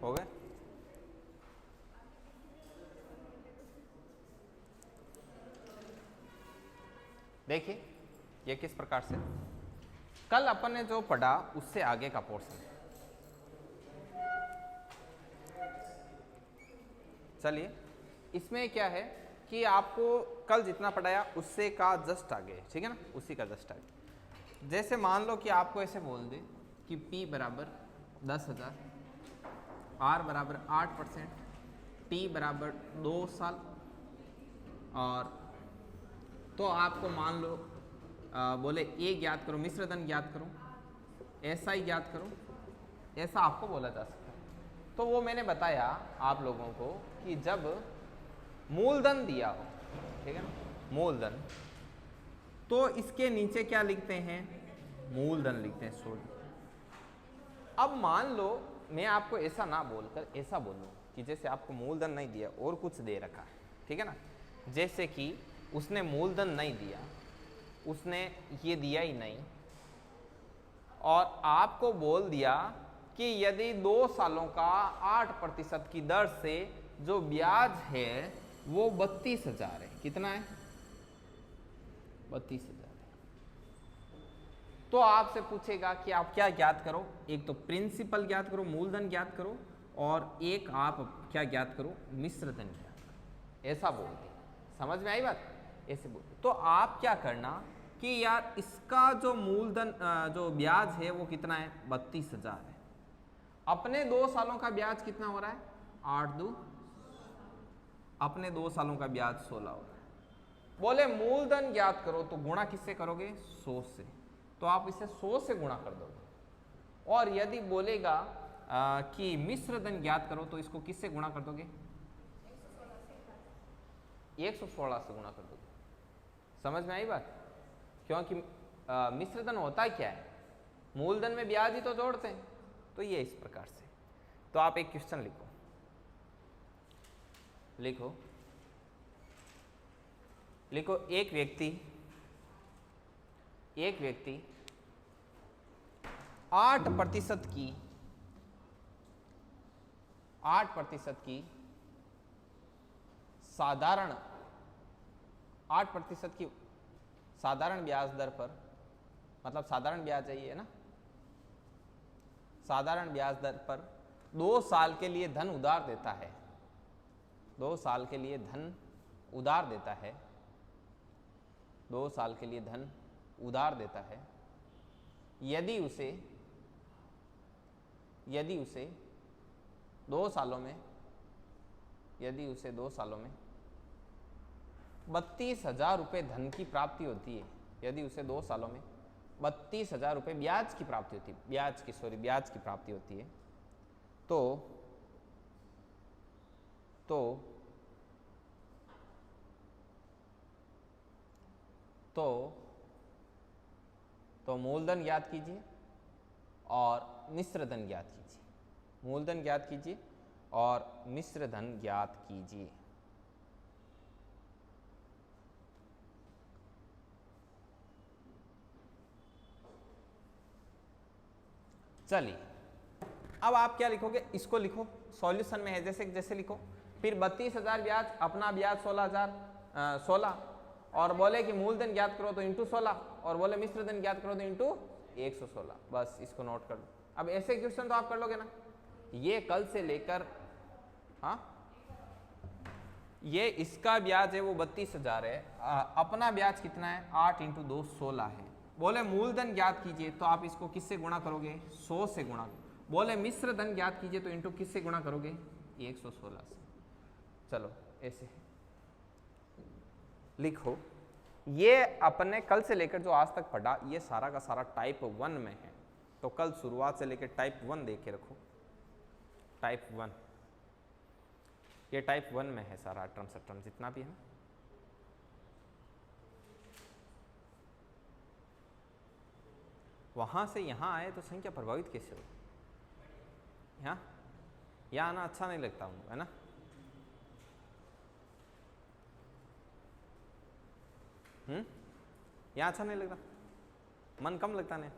हो गए? देखिए ये किस प्रकार से, कल अपन ने जो पढ़ा उससे आगे का पोर्शन। चलिए इसमें क्या है कि आपको कल जितना पढ़ाया उससे का जस्ट आगे, ठीक है ना, उसी का जस्ट आगे। जैसे मान लो कि आपको ऐसे बोल दे कि P बराबर 10,000, R बराबर 8%, T बराबर 2 साल, और तो आपको मान लो बोले ए ज्ञात करो, मिश्र धन ज्ञात करो, ऐसा ही ज्ञात करो, ऐसा आपको बोला जा सकता है। तो वो मैंने बताया आप लोगों को कि जब मूलधन दिया हो, ठीक है ना, मूलधन, तो इसके नीचे क्या लिखते हैं, मूलधन लिखते हैं, सॉरी। अब मान लो मैं आपको ऐसा ना बोलकर ऐसा बोलूं कि जैसे आपको मूलधन नहीं दिया और कुछ दे रखा है, ठीक है ना, जैसे कि उसने मूलधन नहीं दिया, उसने ये दिया ही नहीं, और आपको बोल दिया कि यदि 2 सालों का 8% की दर से जो ब्याज है वो 32,000 है। कितना है? 32,000 है। तो आपसे पूछेगा कि आप क्या ज्ञात करो, एक तो प्रिंसिपल ज्ञात करो, मूलधन ज्ञात करो, और एक आप क्या ज्ञात करो, मिश्र धन ज्ञात करो, ऐसा बोलते। समझ में आई बात? ऐसे बोलते। तो आप क्या करना कि यार इसका जो मूलधन जो ब्याज है वो कितना है, 32,000 है। अपने 2 सालों का ब्याज कितना हो रहा है, 8 2, अपने 2 सालों का ब्याज 16 हो रहा है। बोले मूलधन ज्ञात करो, तो गुणा किससे करोगे, 100 से, तो आप इसे 100 से गुणा कर दोगे। और यदि बोलेगा कि मिश्र धन ज्ञात करो, तो इसको किससे गुणा कर दोगे, 116 से गुणा कर दोगे। समझ में आई बात? क्योंकि मिश्र धन होता है क्या है, मूलधन में ब्याज ही तो जोड़ते हैं, तो ये इस प्रकार से। तो आप एक क्वेश्चन लिखो, लिखो लिखो एक व्यक्ति 8% की 8% की साधारण 8% की साधारण ब्याज दर पर, मतलब साधारण ब्याज है ये ना, साधारण ब्याज दर पर 2 साल के लिए धन उधार देता है, 2 साल के लिए धन उधार देता है, 2 साल के लिए धन उधार देता है, यदि उसे 2 सालों में, यदि उसे 2 सालों में 32,000 रुपये धन की प्राप्ति होती है, यदि उसे 2 सालों में 32,000 रुपये ब्याज की प्राप्ति होती है, ब्याज की प्राप्ति होती है, तो मूलधन ज्ञात कीजिए और मिश्र धन ज्ञात कीजिए, मूलधन ज्ञात कीजिए और मिश्र धन ज्ञात कीजिए। चलिए अब आप क्या लिखोगे, इसको लिखो, सॉल्यूशन में है जैसे लिखो, फिर 32,000 ब्याज, अपना ब्याज 16,000 और बोले कि मूलधन ज्ञात करो तो इंटू 16, और बोले मिश्र धन ज्ञात करो तो इंटू 116। बस इसको नोट कर लो। अब ऐसे क्वेश्चन तो आप कर लोगे ना, ये कल से लेकर, हाँ ये इसका ब्याज है वो 32,000 है, अपना ब्याज कितना है, 8 × 2 16 है। बोले मूलधन ज्ञात कीजिए, तो आप इसको किससे गुणा करोगे, 100 से गुणा। बोले मिश्र धन ज्ञात कीजिए, तो इंटू किससे गुणा करोगे, 116 से। चलो ऐसे लिखो, ये अपने कल से लेकर जो आज तक पढ़ा ये सारा का सारा टाइप 1 में है। तो कल शुरुआत से लेकर टाइप 1 देख के रखो, टाइप 1, ये टाइप 1 में है सारा टर्म जितना भी है ना। वहां से यहां आए तो संख्या प्रभावित कैसे हो, यहाँ आना अच्छा नहीं लगता उनको, है ना। यहाँ अच्छा नहीं लगता, मन कम लगता नहीं।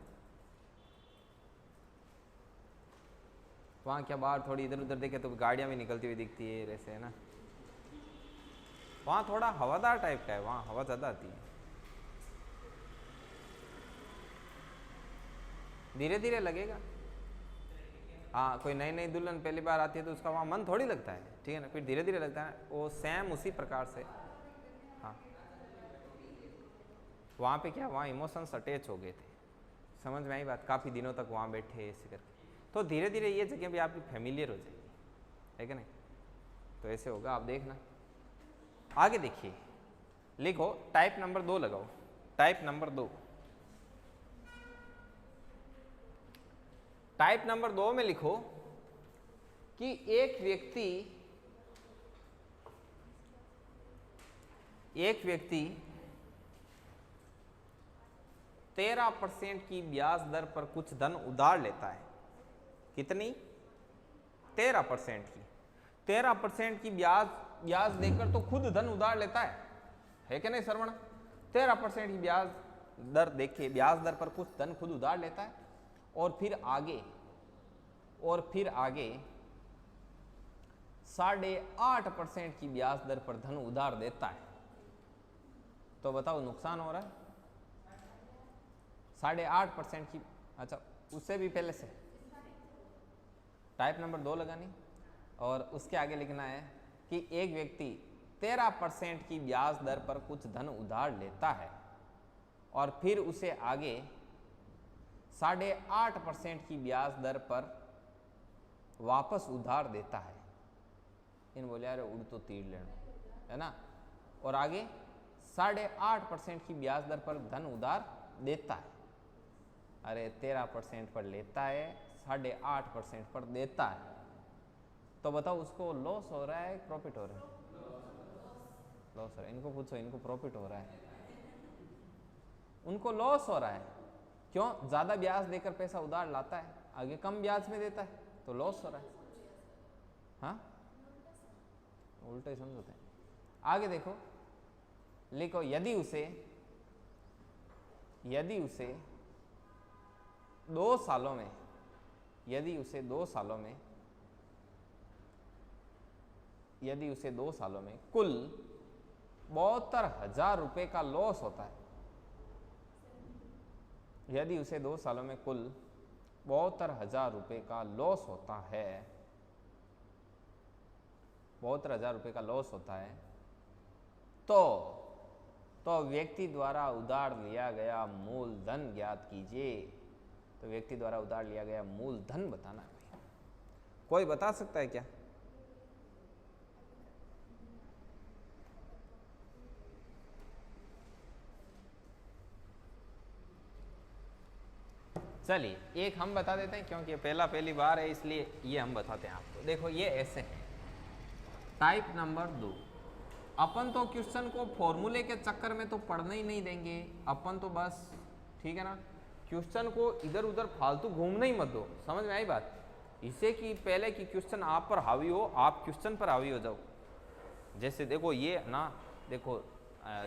वहाँ क्या बाहर थोड़ी इधर उधर देखे तो गाड़ियाँ भी निकलती हुई दिखती है ऐसे, है ना। वहाँ थोड़ा हवादार टाइप का है, वहाँ हवा ज़्यादा आती है। धीरे धीरे लगेगा। हाँ, कोई नई नई दुल्हन पहली बार आती है तो उसका वहाँ मन थोड़ी लगता है, ठीक है ना, फिर धीरे धीरे लगता है। वो सेम उसी प्रकार से, हाँ, वहाँ पे क्या, वहाँ इमोशंस अटैच हो गए थे, समझ में आई बात। काफ़ी दिनों तक वहाँ बैठे ऐसे करके, तो धीरे धीरे ये जगह भी आपकी फेमिलियर हो जाएगी, है कि नहीं। तो ऐसे होगा, आप देखना। आगे देखिए, लिखो टाइप नंबर 2 लगाओ। टाइप नंबर 2, टाइप नंबर 2 में लिखो कि एक व्यक्ति 13% की ब्याज दर पर कुछ धन उधार लेता है। कितनी? 13% की। 13% की ब्याज देकर तो खुद धन उधार लेता है कि नहीं श्रवण? 13% की ब्याज दर देके ब्याज दर पर कुछ धन खुद उधार लेता है और फिर आगे 8.5% की ब्याज दर पर धन उधार देता है। तो बताओ नुकसान हो रहा है? 8.5% की, अच्छा उससे भी पहले से टाइप नंबर 2 लगानी और उसके आगे लिखना है कि एक व्यक्ति 13% की ब्याज दर पर कुछ धन उधार लेता है और फिर उसे आगे 8.5% की ब्याज दर पर वापस उधार देता है। इन बोले यार उड़ तो तीर लेना, है ना। और आगे 8.5% की ब्याज दर पर धन उधार देता है। अरे 13% पर लेता है, 8.5% पर देता है, तो बताओ उसको लॉस हो रहा है प्रॉफिट हो रहा है? लॉस हो रहा है। इनको पूछो, इनको प्रॉफिट हो रहा है? उनको लॉस हो रहा है। क्यों? ज़्यादा ब्याज देकर पैसा उधार लाता है, आगे कम ब्याज में देता है, तो लॉस हो रहा है। हाँ, उल्टा ही समझते हैं। आगे देखो, लिखो यदि उसे 2 सालों में, यदि उसे 2 सालों में कुल 72,000 रुपये का लॉस होता है, यदि उसे 2 सालों में कुल 72,000 रुपये का लॉस होता है, 72,000 रुपये का लॉस होता है, तो व्यक्ति द्वारा उधार लिया गया मूलधन ज्ञात कीजिए। तो व्यक्ति द्वारा उधार लिया गया मूलधन बताना है। कोई बता सकता है क्या? चलिए एक हम बता देते हैं, क्योंकि पहली बार है इसलिए ये हम बताते हैं आपको। देखो ये ऐसे है, टाइप नंबर 2। अपन तो क्वेश्चन को फॉर्मूले के चक्कर में तो पढ़ने ही नहीं देंगे, अपन तो बस, ठीक है ना, क्वेश्चन को इधर उधर फालतू घूमने ही मत दो। समझ में आई बात? इसे कि पहले कि क्वेश्चन आप पर हावी हो, आप क्वेश्चन पर हावी हो जाओ। जैसे देखो ये ना, देखो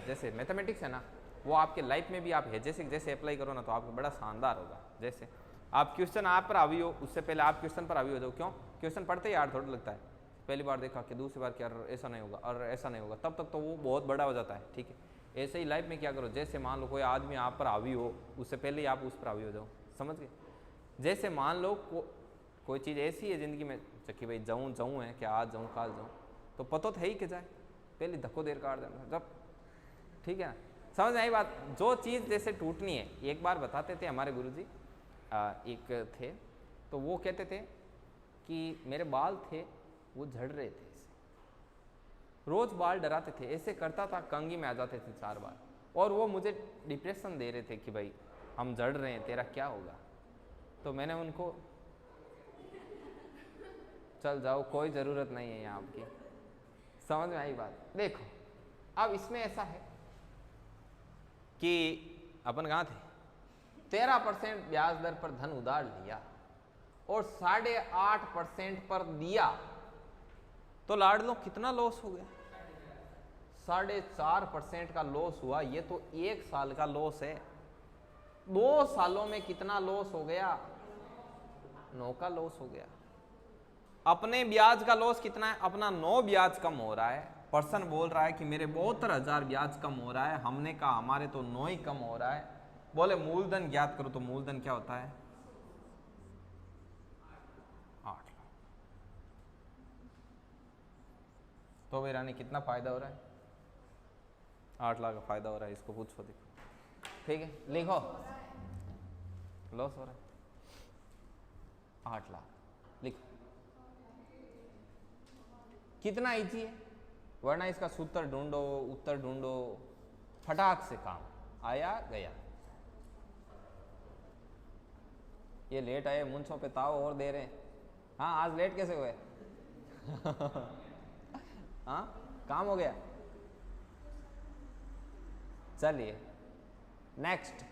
जैसे मैथमेटिक्स है ना, वो आपके लाइफ में भी आप है जैसे अप्लाई करो ना तो आपको बड़ा शानदार होगा। जैसे आप क्वेश्चन आप पर हावी हो, उससे पहले आप क्वेश्चन पर हावी हो जाओ। क्यों? क्वेश्चन पढ़ते ही यार थोड़ा लगता है, पहली बार देखा कि दूसरी बार क्या ऐसा नहीं होगा और ऐसा नहीं होगा, तब तक तो वो बहुत बड़ा हो जाता है। ठीक है, ऐसे ही लाइफ में क्या करो, जैसे मान लो कोई आदमी आप पर हावी हो, उससे पहले ही आप उस पर हावी हो जाओ। समझ गए? जैसे मान लो कोई चीज़ ऐसी है ज़िंदगी में कि भाई जाऊँ है क्या, आज जाऊँ काल जाऊँ, तो पता तो है ही कि जाए, पहले धक्को देर काट देना जब, ठीक है ना। समझ आई बात? जो चीज़ जैसे टूटनी है, एक बार बताते थे हमारे गुरुजी, एक थे, तो वो कहते थे कि मेरे बाल थे वो झड़ रहे थे, रोज बाल डराते थे, ऐसे करता था कंघी में आ जाते थे 4 बार, और वो मुझे डिप्रेशन दे रहे थे कि भाई हम झड़ रहे हैं, तेरा क्या होगा। तो मैंने उनको, चल जाओ कोई ज़रूरत नहीं है यहाँ आपकी। समझ में आई बात? देखो अब इसमें ऐसा है कि अपन कहाँ थे, 13% ब्याज दर पर धन उधार लिया और 8.5% पर दिया, तो लाड लो कितना लॉस हो गया, 4.5% का लॉस हुआ। ये तो 1 साल का लॉस है। 2 सालों में कितना लॉस हो गया? 9 का लॉस हो गया। अपने ब्याज का लॉस कितना है, अपना 9 ब्याज कम हो रहा है। पर्सन बोल रहा है कि मेरे 72,000 ब्याज कम हो रहा है। हमने कहा हमारे तो 9 ही कम हो रहा है। बोले मूलधन ज्ञात करो, तो मूलधन क्या होता है 8 लाख। तो भाई रानी कितना फायदा हो रहा है, 8 लाख का फायदा हो रहा है। इसको पूछो देखो, ठीक है लिखो, लॉस हो रहा है 8 लाख, लिखो कितना इजी है। वरना इसका सूत्र ढूंढो, उत्तर ढूंढो, फटाक से काम आया गया। ये लेट आए, मुंशों पे ताव और दे रहे। हाँ आज लेट कैसे हुए? हाँ काम हो गया। चलिए नेक्स्ट,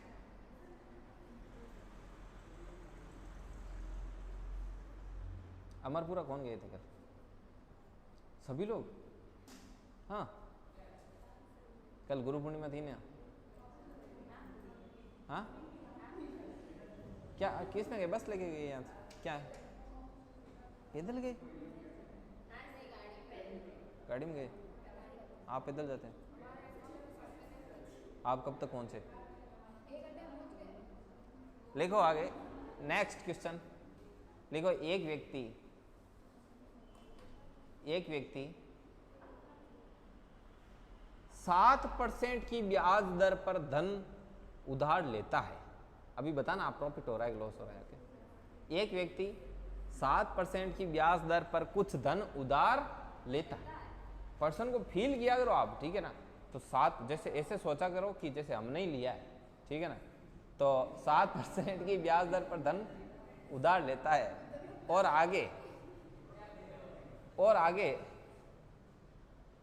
अमरपुरा कौन गए थे कल? सभी लोग? हाँ कल गुरु पूर्णिमा थी ना। हाँ क्या किसमें गए? बस लेके गए यहाँ से? क्या है पैदल गए? गाड़ी में गए? आप पैदल जाते हैं? आप कब तक पहुंचे? लिखो आगे, नेक्स्ट क्वेश्चन लिखो। एक व्यक्ति 7% की ब्याज दर पर धन उधार लेता है। अभी बताना आप प्रॉफिट हो रहा है कि लॉस हो रहा है क्या? एक व्यक्ति 7% की ब्याज दर पर कुछ धन उधार लेता है। पर्सन को फील किया करो आप, ठीक है ना। तो 7 जैसे ऐसे सोचा करो कि जैसे हमने ही लिया है, ठीक है ना। तो 7% की ब्याज दर पर धन उधार लेता है और आगे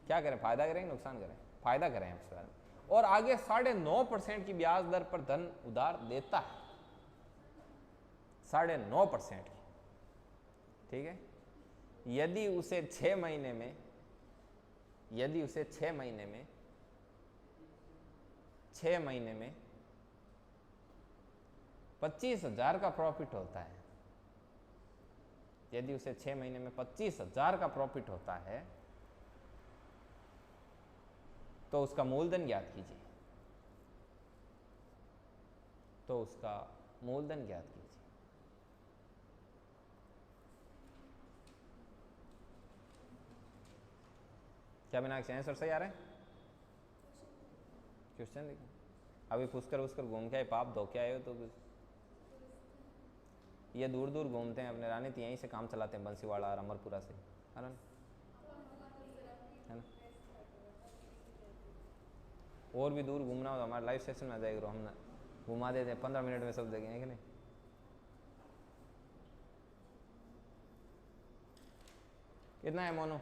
क्या करें? फायदा करेंगे नुकसान करें? फायदा करें इस बार। और आगे 9.5% की ब्याज दर पर धन उधार देता है, 9.5% की, ठीक है। यदि उसे 6 महीने में 25,000 का प्रॉफिट होता है, यदि उसे 6 महीने में 25,000 का प्रॉफिट होता है, तो उसका मूलधन ज्ञात कीजिए। क्या बिना आंसर सही आ रहा है? क्वेश्चन देखो। अभी पुष्कर घूम के आए, पाप धो के आए हो, तो ये दूर दूर घूमते हैं अपने रानी, तो यहीं से काम चलाते हैं, बंसीवाड़ा और अमरपुरा से, है ना। और भी दूर घूमना हो तो हमारे लाइव सेशन में आ जाएगा, हम ना घुमा देते हैं 15 मिनट में सब जगह, है कि नहीं। कितना है मोनू?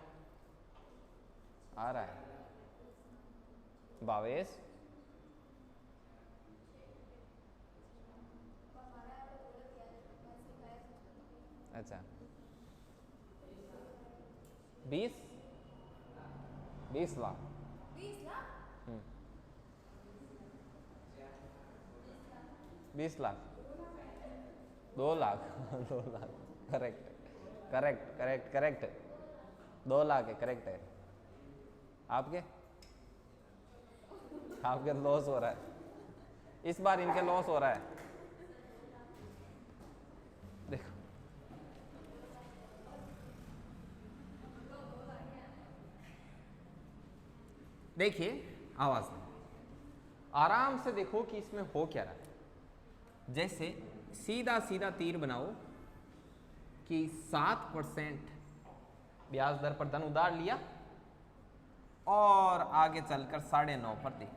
आ रहा है 22। अच्छा 20 लाख 20 लाख 2 लाख 2 लाख करेक्ट 2 लाख है, करेक्ट है। आपके लॉस हो रहा है इस बार, इनके लॉस हो रहा है। देखो देखिए, आवाज आराम से देखो कि इसमें हो क्या रहा है। जैसे सीधा तीर बनाओ कि 7% ब्याज दर पर धन उधार लिया और आगे चलकर 9.5 पर दी,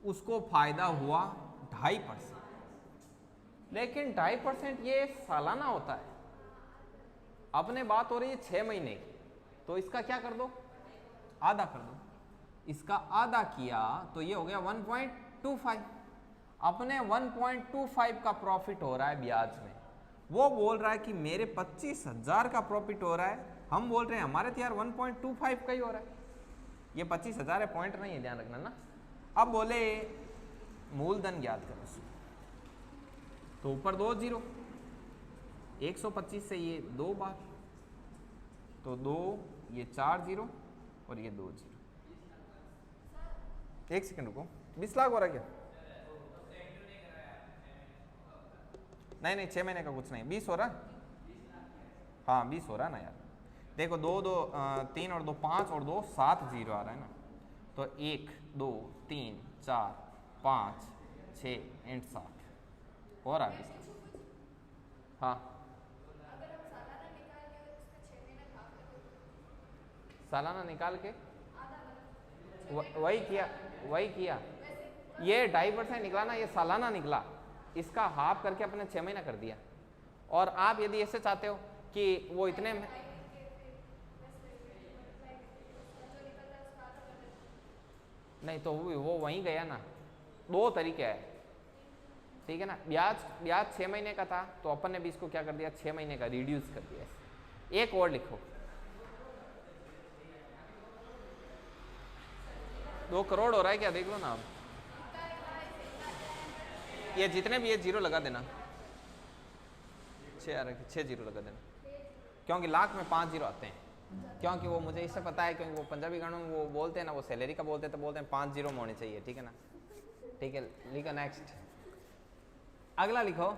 उसको फायदा हुआ 2.5%। लेकिन 2.5% ये सालाना होता है, अपने बात हो रही है 6 महीने की, तो इसका क्या कर दो? आधा कर दो। इसका आधा किया तो ये हो गया 1.25। अपने 1.25 का प्रॉफिट हो रहा है ब्याज में, वो बोल रहा है कि मेरे 25,000 का प्रॉफिट हो रहा है, हम बोल रहे हैं हमारे तो यार 1.25 का ही हो रहा है। ये 25,000 है, पॉइंट नहीं है, ध्यान रखना ना। अब बोले मूलधन ज्ञात करो, तो ऊपर 2 0, 125 से ये 2 बार, तो 2, ये 4 जीरो और ये 2 जीरो। एक सेकंड रुको, 20 लाख हो रहा है क्या? नहीं नहीं, 6 महीने का कुछ नहीं, 20 हो रहा है। हाँ 20 हो रहा है ना यार। देखो 2 2 3 और 2 5 और 2 7 जीरो आ रहा है ना, तो 1 2 3 4 5 6 एंड 7 हो रहा है इसका। हाँ सालाना निकाल के वही किया। ये 2.5% निकला ना, ये सालाना निकला, इसका हाफ करके अपने 6 महीना कर दिया। और आप यदि ऐसे चाहते हो कि वो इतने में, नहीं तो वो वहीं गया ना। 2 तरीके है, ठीक है ना। ब्याज 6 महीने का था, तो अपन ने भी इसको क्या कर दिया, 6 महीने का रिड्यूस कर दिया। एक और लिखो, 2 करोड़ हो रहा है क्या, देख लो ना आप। ये जितने भी ये जीरो लगा देना, 6 जीरो लगा देना, क्योंकि लाख में 5 जीरो आते हैं। क्योंकि वो मुझे इससे पता है, क्योंकि वो पंजाबी गानों में वो बोलते हैं ना, वो सैलरी का बोलते हैं तो बोलते हैं 5 जीरो में होने चाहिए, ठीक है ना। ठीक है, लिखो नेक्स्ट। अगला लिखो,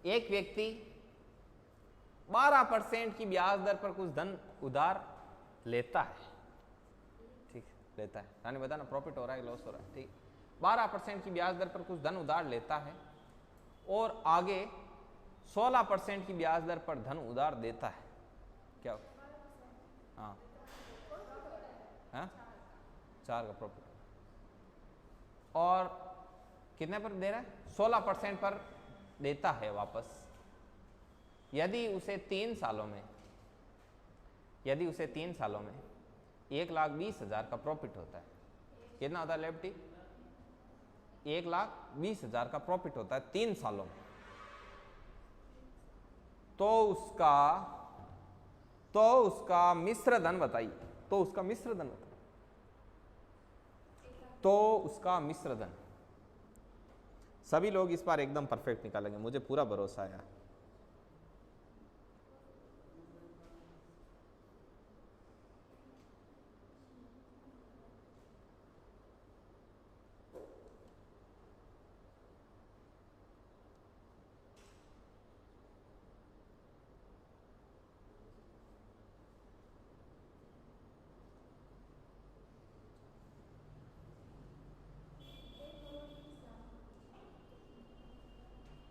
एक व्यक्ति 12% की ब्याज दर पर कुछ धन उधार लेता है, ठीक लेता है, रानी बता ना प्रॉफिट हो रहा है लॉस हो रहा है, ठीक। 12% की ब्याज दर पर कुछ धन उधार लेता है और आगे 16% की ब्याज दर पर धन उधार देता है, क्या? हाँ हाँ 4 का प्रॉफिट, और कितने पर दे रहा है? 16% पर देता है वापस। यदि उसे 3 सालों में 1,20,000 का प्रॉफिट होता है, कितना होता है लेफ्टी? 1,20,000 का प्रॉफिट होता है 3 सालों में, तो उसका मिश्र धन बताइए। तो उसका मिश्र धन सभी लोग इस बार एकदम परफेक्ट निकालेंगे, मुझे पूरा भरोसा है।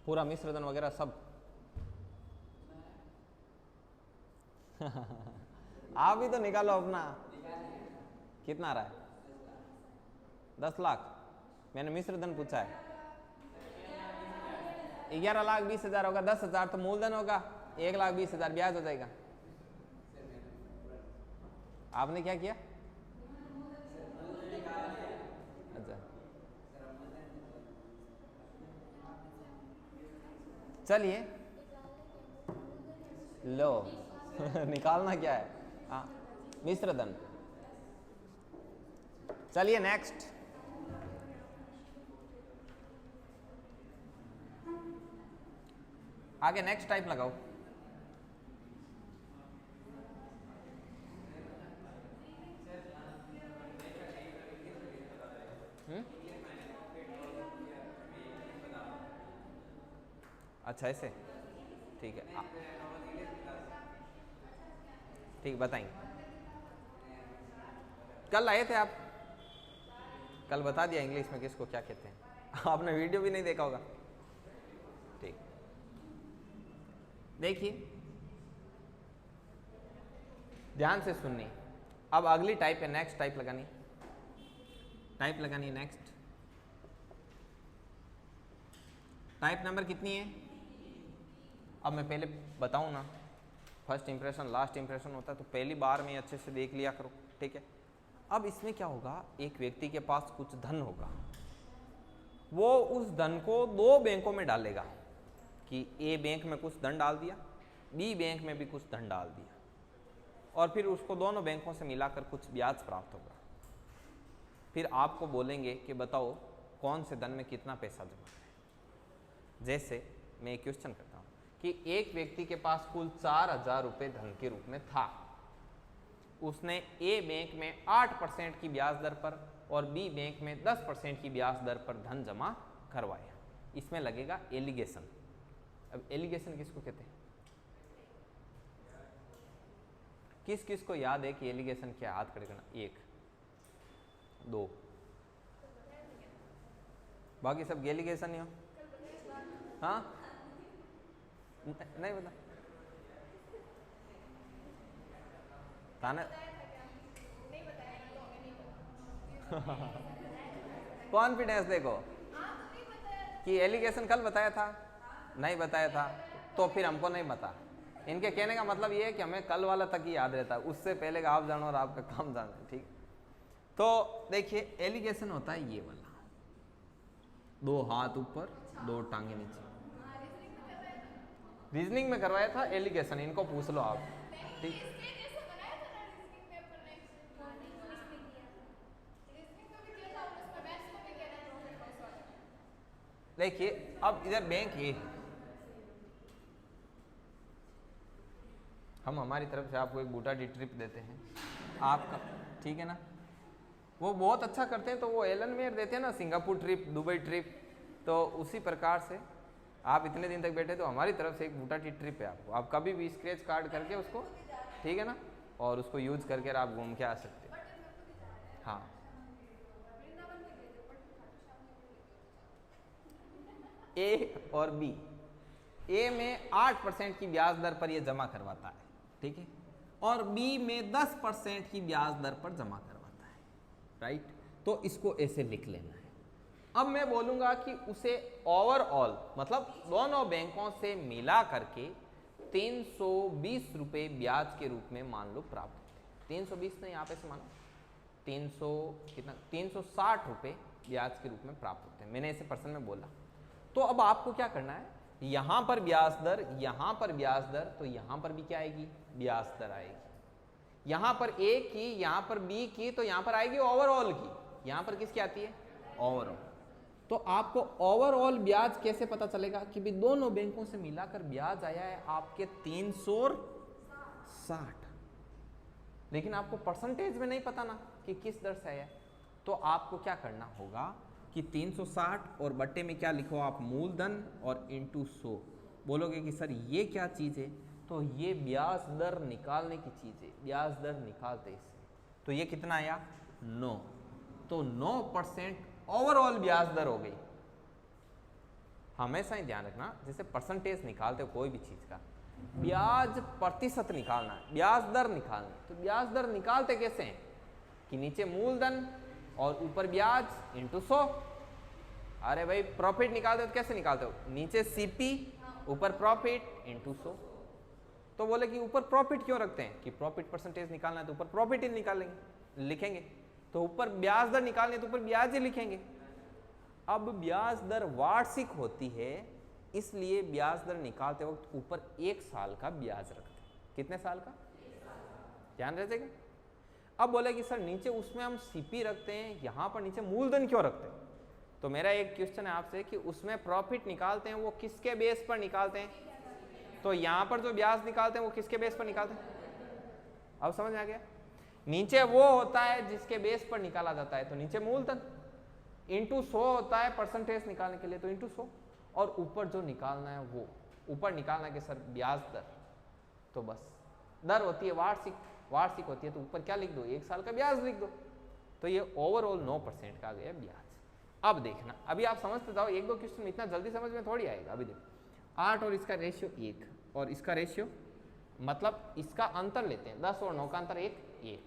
पूरा मिश्रधन वगैरह सब आप भी तो निकालो अपना, कितना आ रहा है? 10 लाख। मैंने मिश्रधन पूछा है। 11,20,000 होगा, 10,000 तो मूलधन होगा, 1,20,000 ब्याज हो जाएगा। आपने क्या किया? अच्छा चलिए लो निकालना क्या है? हाँ मिश्रधन। चलिए नेक्स्ट। आगे नेक्स्ट टाइप लगाओ। अच्छा ऐसे, ठीक है ठीक, बताएंगे। कल आए थे आप, कल बता दिया इंग्लिश में किसको क्या कहते हैं। आपने वीडियो भी नहीं देखा होगा, ठीक। देखिए ध्यान से सुननी। अब अगली टाइप है, नेक्स्ट टाइप लगानी है। नेक्स्ट टाइप नंबर कितनी है? अब मैं पहले बताऊं ना, फर्स्ट इंप्रेशन लास्ट इंप्रेशन होता है, तो पहली बार में अच्छे से देख लिया करो, ठीक है। अब इसमें क्या होगा, एक व्यक्ति के पास कुछ धन होगा, वो उस धन को 2 बैंकों में डालेगा, कि ए बैंक में कुछ धन डाल दिया, बी बैंक में भी कुछ धन डाल दिया, और फिर उसको दोनों बैंकों से मिलाकर कुछ ब्याज प्राप्त होगा। फिर आपको बोलेंगे कि बताओ कौन से धन में कितना पैसा जमा है। जैसे मैं एक क्वेश्चन करता हूँ कि एक व्यक्ति के पास कुल 4,000 रुपये धन के रूप में था। उसने ए बैंक में 8% की ब्याज दर पर और बी बैंक में 10% की ब्याज दर पर धन जमा करवाया। इसमें लगेगा एलिगेशन। अब एलिगेशन किसको कहते हैं? किस किस को याद है कि एलिगेशन क्या? हाथ खड़े करना। 1 2, बाकी सब एलिगेशन ही हो। हाँ नहीं बता ताने कॉन्फिडेंस देखो कि एलिगेशन कल बताया था, नहीं बताया था, तो फिर हमको नहीं बता। इनके कहने का मतलब ये है कि हमें कल वाला तक ही याद रहता है, उससे पहले का आप जानो और आपका काम जानो, ठीक। तो देखिए एलिगेशन होता है ये वाला, 2 हाथ ऊपर 2 टांगे नीचे। रीजनिंग में करवाया था एलिगेशन, इनको पूछ लो आप, ठीक। देखिए अब इधर बैंक ए है, हम हमारी तरफ से आपको एक बूटाटी ट्रिप देते हैं आपका, ठीक है ना। वो बहुत अच्छा करते हैं तो वो एलन मेयर देते हैं ना, सिंगापुर ट्रिप, दुबई ट्रिप। तो उसी प्रकार से आप इतने दिन तक बैठे तो हमारी तरफ से एक बूटाटी ट्रिप है आपको। आप कभी भी स्क्रैच कार्ड करके उसको, ठीक है ना, और उसको यूज करके आप घूम के आ सकते हैं। हाँ ए और बी, ए में 8% की ब्याज दर पर ये जमा करवाता है, ठीक है, और बी में 10% की ब्याज दर पर जमा करवाता है, राइट। तो इसको ऐसे लिख लेना है। अब मैं बोलूंगा कि उसे ओवरऑल मतलब दोनों बैंकों से मिला करके 320 रुपये ब्याज के रूप में मान लो प्राप्त होते हैं। 320 नहीं, आप ऐसे मानो 300 कितना 360 रुपये ब्याज के रूप में प्राप्त होते हैं। मैंने ऐसे पर्सन में बोला। तो अब आपको क्या करना है, यहां पर ब्याज दर, यहां पर ब्याज दर, तो यहां पर भी क्या आएगी? ब्याज दर आएगी। यहां पर ए की, यहां पर बी की, तो यहां पर आएगी ओवरऑल की। यहां पर किसकी आती है? ओवरऑल। तो आपको ओवरऑल ब्याज कैसे पता चलेगा कि भी दोनों बैंकों से मिलाकर ब्याज आया है आपके 360, लेकिन आपको परसेंटेज में नहीं पता ना कि किस दर से आया है। तो आपको क्या करना होगा कि 360 और बट्टे में क्या लिखो आप? मूलधन और इंटू 100। बोलोगे कि सर ये क्या चीज़ है? तो ये ब्याज दर निकालने की चीज़ है। ब्याज दर निकालते इससे, तो ये कितना आया? 9। तो 9% ओवरऑल ब्याज दर हो गई। हमेशा ही ध्यान रखना, जैसे परसेंटेज निकालते हो कोई भी चीज़ का, ब्याज प्रतिशत निकालना है, ब्याज दर निकालना है। तो ब्याज दर निकालते कैसे हैं कि नीचे मूलधन और ऊपर ब्याज इंटू 100। अरे भाई प्रॉफिट निकालते हो तो कैसे निकालते हो? नीचे सीपी ऊपर प्रॉफिट इंटू 100। तो बोले कि ऊपर प्रॉफिट क्यों रखते हैं? कि प्रॉफिट परसेंटेज निकालना है तो ऊपर प्रॉफिट ही निकालेंगे, लिखेंगे। तो ऊपर ब्याज दर निकालनी है तो ऊपर ब्याज ही लिखेंगे। अब ब्याज दर वार्षिक होती है, इसलिए ब्याज दर निकालते वक्त ऊपर 1 साल का ब्याज रखते हैं। कितने साल का? ध्यान रखेगा। अब बोले कि सर नीचे उसमें हम सीपी रखते हैं, यहां पर नीचे मूलधन क्यों रखते हैं? तो मेरा एक क्वेश्चन है आपसे कि उसमें प्रॉफिट निकालते हैं वो किसके बेस पर निकालते हैं? तो यहां पर जो ब्याज निकालते हैं वो किसके बेस पर निकालते हैं? अब समझ आ गया? नीचे वो होता है जिसके बेस पर निकाला जाता है, तो नीचे मूलधन, इंटू 100 होता है परसेंटेज निकालने के लिए, तो इंटू 100। और ऊपर जो निकालना है वो ऊपर निकालना है कि सर ब्याज दर, तो बस दर होती है वार्षिक, वार्षिक होती है तो ऊपर क्या लिख दो? 1 साल का ब्याज लिख दो। तो ये ओवरऑल 9% का आ गया ब्याज। अब देखना, अभी आप समझते जाओ, 1-2 क्वेश्चन इतना जल्दी समझ में थोड़ी आएगा। अभी देखो 8 और इसका रेशियो 1 और इसका रेशियो, मतलब इसका अंतर लेते हैं, 10 और 9 का अंतर 1।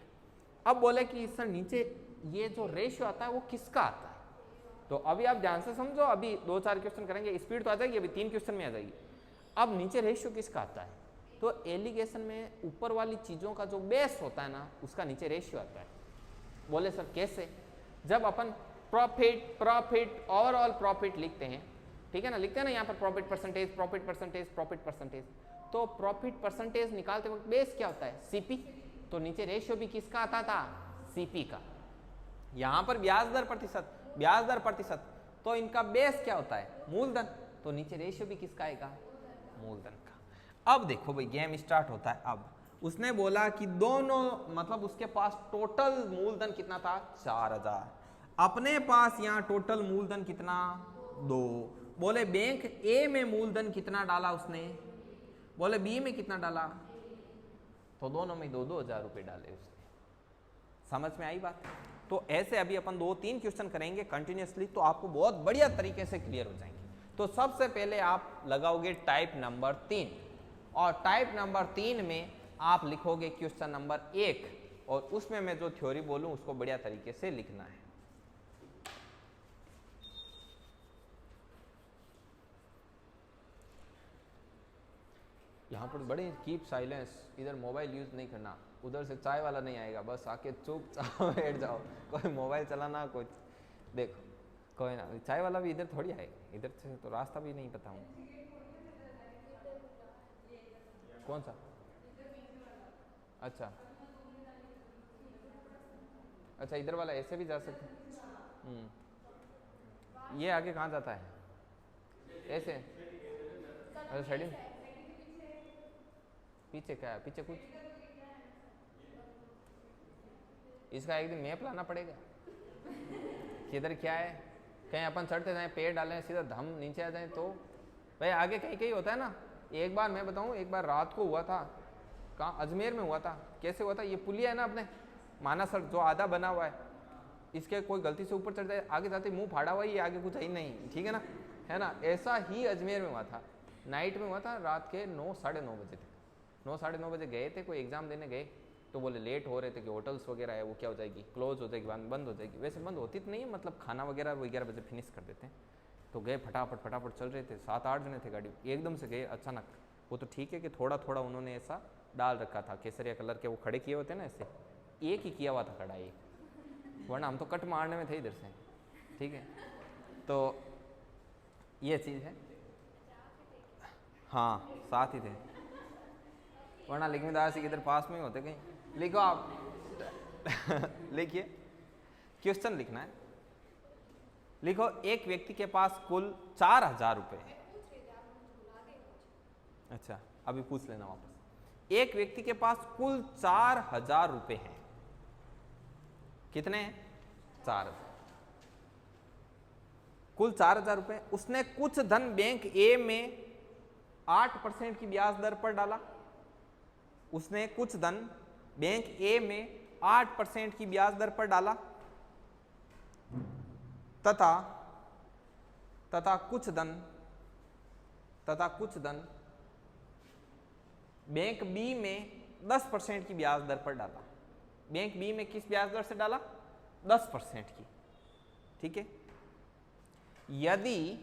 अब बोले कि सर नीचे ये जो रेशियो आता है वो किसका आता है? तो अभी आप ध्यान से समझो, अभी 2-4 क्वेश्चन करेंगे, स्पीड तो आ जाएगी, अभी 3 क्वेश्चन में आ जाएगी। अब नीचे रेशियो किसका आता है? तो एलिगेशन में ऊपर वाली चीज़ों का जो बेस होता है ना, उसका नीचे रेशियो आता है। बोले सर कैसे? जब अपन प्रॉफिट, प्रॉफिट, ओवरऑल प्रॉफिट लिखते हैं, ठीक है ना, लिखते हैं ना यहाँ पर profit percentage, profit percentage, profit percentage. तो प्रॉफिट परसेंटेज निकालते वक्त बेस क्या होता है? सीपी। तो नीचे रेशियो भी किसका आता था? सीपी का। यहाँ पर ब्याज दर प्रतिशत, ब्याज दर प्रतिशत, तो इनका बेस क्या होता है? मूलधन। तो नीचे रेशियो भी किसका आएगा? मूलधन का। अब देखो भाई गेम स्टार्ट होता है। अब उसने बोला कि दोनों मतलब उसके पास टोटल मूलधन कितना था 4000, अपने पास यहाँ टोटल मूलधन कितना 2। बोले बैंक ए में मूलधन कितना डाला उसने, बोले बी में कितना डाला, तो दोनों में 2-2 हजार रुपये डाले उसने। समझ में आई बात? तो ऐसे अभी अपन 2-3 क्वेश्चन करेंगे कंटिन्यूसली, तो आपको बहुत बढ़िया तरीके से क्लियर हो जाएंगे। तो सबसे पहले आप लगाओगे टाइप नंबर 3, और टाइप नंबर 3 में आप लिखोगे क्वेश्चन नंबर 1, और उसमें मैं जो थ्योरी बोलूं उसको बढ़िया तरीके से लिखना है। यहाँ पर बड़े कीप साइलेंस, इधर मोबाइल यूज नहीं करना, उधर से चाय वाला नहीं आएगा, बस आके चुपचाप बैठ जाओ, कोई मोबाइल चलाना कुछ देखो, कोई ना, चाय वाला भी इधर थोड़ी आएगा, इधर से तो रास्ता भी नहीं पता हूँ। कौन सा? अच्छा अच्छा, इधर वाला ऐसे भी जा सकते। ये आगे कहाँ जाता है? ऐसे? अच्छा साइड में पीछे क्या है? पीछे कुछ इसका एक दिन मैप लाना पड़ेगा किधर क्या है। कहीं अपन चढ़ते जाए, पेड़ डालें, सीधा धम नीचे आ जाए तो भाई आगे कहीं कहीं होता है ना। एक बार मैं बताऊं, एक बार रात को हुआ था, कहाँ, अजमेर में हुआ था। कैसे हुआ था? ये पुलिया है ना अपने मानासर जो आधा बना हुआ है, इसके कोई गलती से ऊपर चढ़ जाए, आगे जाते मुंह फाड़ा हुआ ही, आगे कुछ है ही नहीं, ठीक है ना, है ना। ऐसा ही अजमेर में हुआ था, नाइट में हुआ था, रात के 9-9:30 बजे थे। 9-9:30 बजे गए थे, कोई एग्जाम देने गए, तो बोले लेट हो रहे थे कि होटल्स वगैरह है वो क्या हो जाएगी, क्लोज हो जाएगी, बंद हो जाएगी। वैसे बंद होती तो नहीं है, मतलब खाना वगैरह 11 बजे फिनिश कर देते हैं। तो गए फटाफट फटाफट, चल रहे थे, 7-8 जने थे गाड़ी, एकदम से गए अचानक। वो तो ठीक है कि थोड़ा थोड़ा उन्होंने ऐसा डाल रखा था, केसरिया कलर के वो खड़े किए होते हैं ना ऐसे, एक ही किया हुआ था खड़ा एक, वरना हम तो कट मारने में थे इधर से, ठीक है। तो ये चीज़ है, हाँ साथ ही थे, वरना लिखमेदार से इधर पास में ही होते कहीं। लिखो आप लिखिए, क्वेश्चन लिखना है। लिखो एक व्यक्ति के पास कुल 4000 रुपये। अच्छा अभी पूछ लेना वापस। एक व्यक्ति के पास कुल 4000 रुपये हैं। कितने हैं? 4000, कुल 4000 रुपये। उसने कुछ धन बैंक ए में 8% की ब्याज दर पर डाला। उसने कुछ धन बैंक ए में 8% की ब्याज दर पर डाला, तथा कुछ धन बैंक बी में 10% की ब्याज दर पर डाला। बैंक बी में किस ब्याज दर से डाला? 10% की, ठीक है। यदि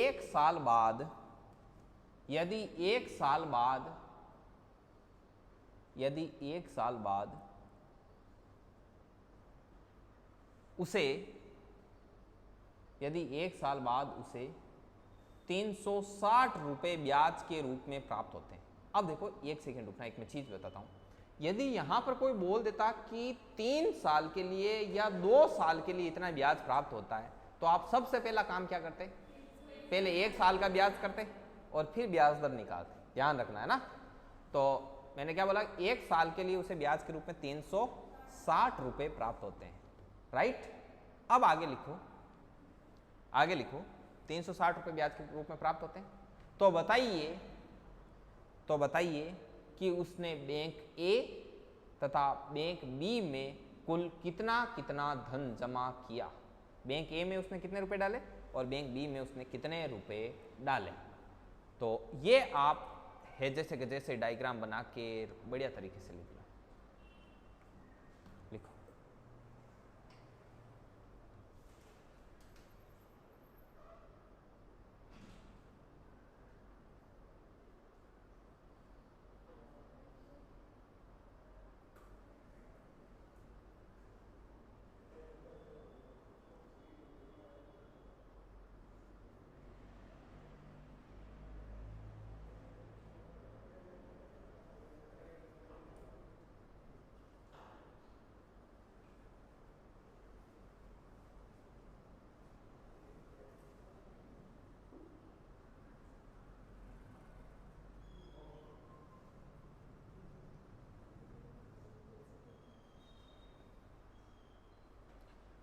एक साल बाद उसे 360 रुपए ब्याज के रूप में प्राप्त होते हैं। अब देखो एक सेकंड रुकना, एक मैं चीज बताता हूं। यदि यहां पर कोई बोल देता कि 3 साल के लिए या 2 साल के लिए इतना ब्याज प्राप्त होता है, तो आप सबसे पहला काम क्या करते? पहले 1 साल का ब्याज करते और फिर ब्याज दर निकालते। ध्यान रखना है ना। तो मैंने क्या बोला? 1 साल के लिए उसे ब्याज के रूप में 360 रुपए प्राप्त होते हैं, राइट। अब आगे लिखो 360 रुपए ब्याज के रूप में प्राप्त होते हैं। तो बताइए कि उसने बैंक ए तथा बैंक बी में कुल कितना धन जमा किया। बैंक ए में उसने कितने रुपए डाले और बैंक बी में उसने कितने रुपए डाले। तो ये आप हेजे से गजे से डायग्राम बना के बढ़िया तरीके से लिखना। लिखो।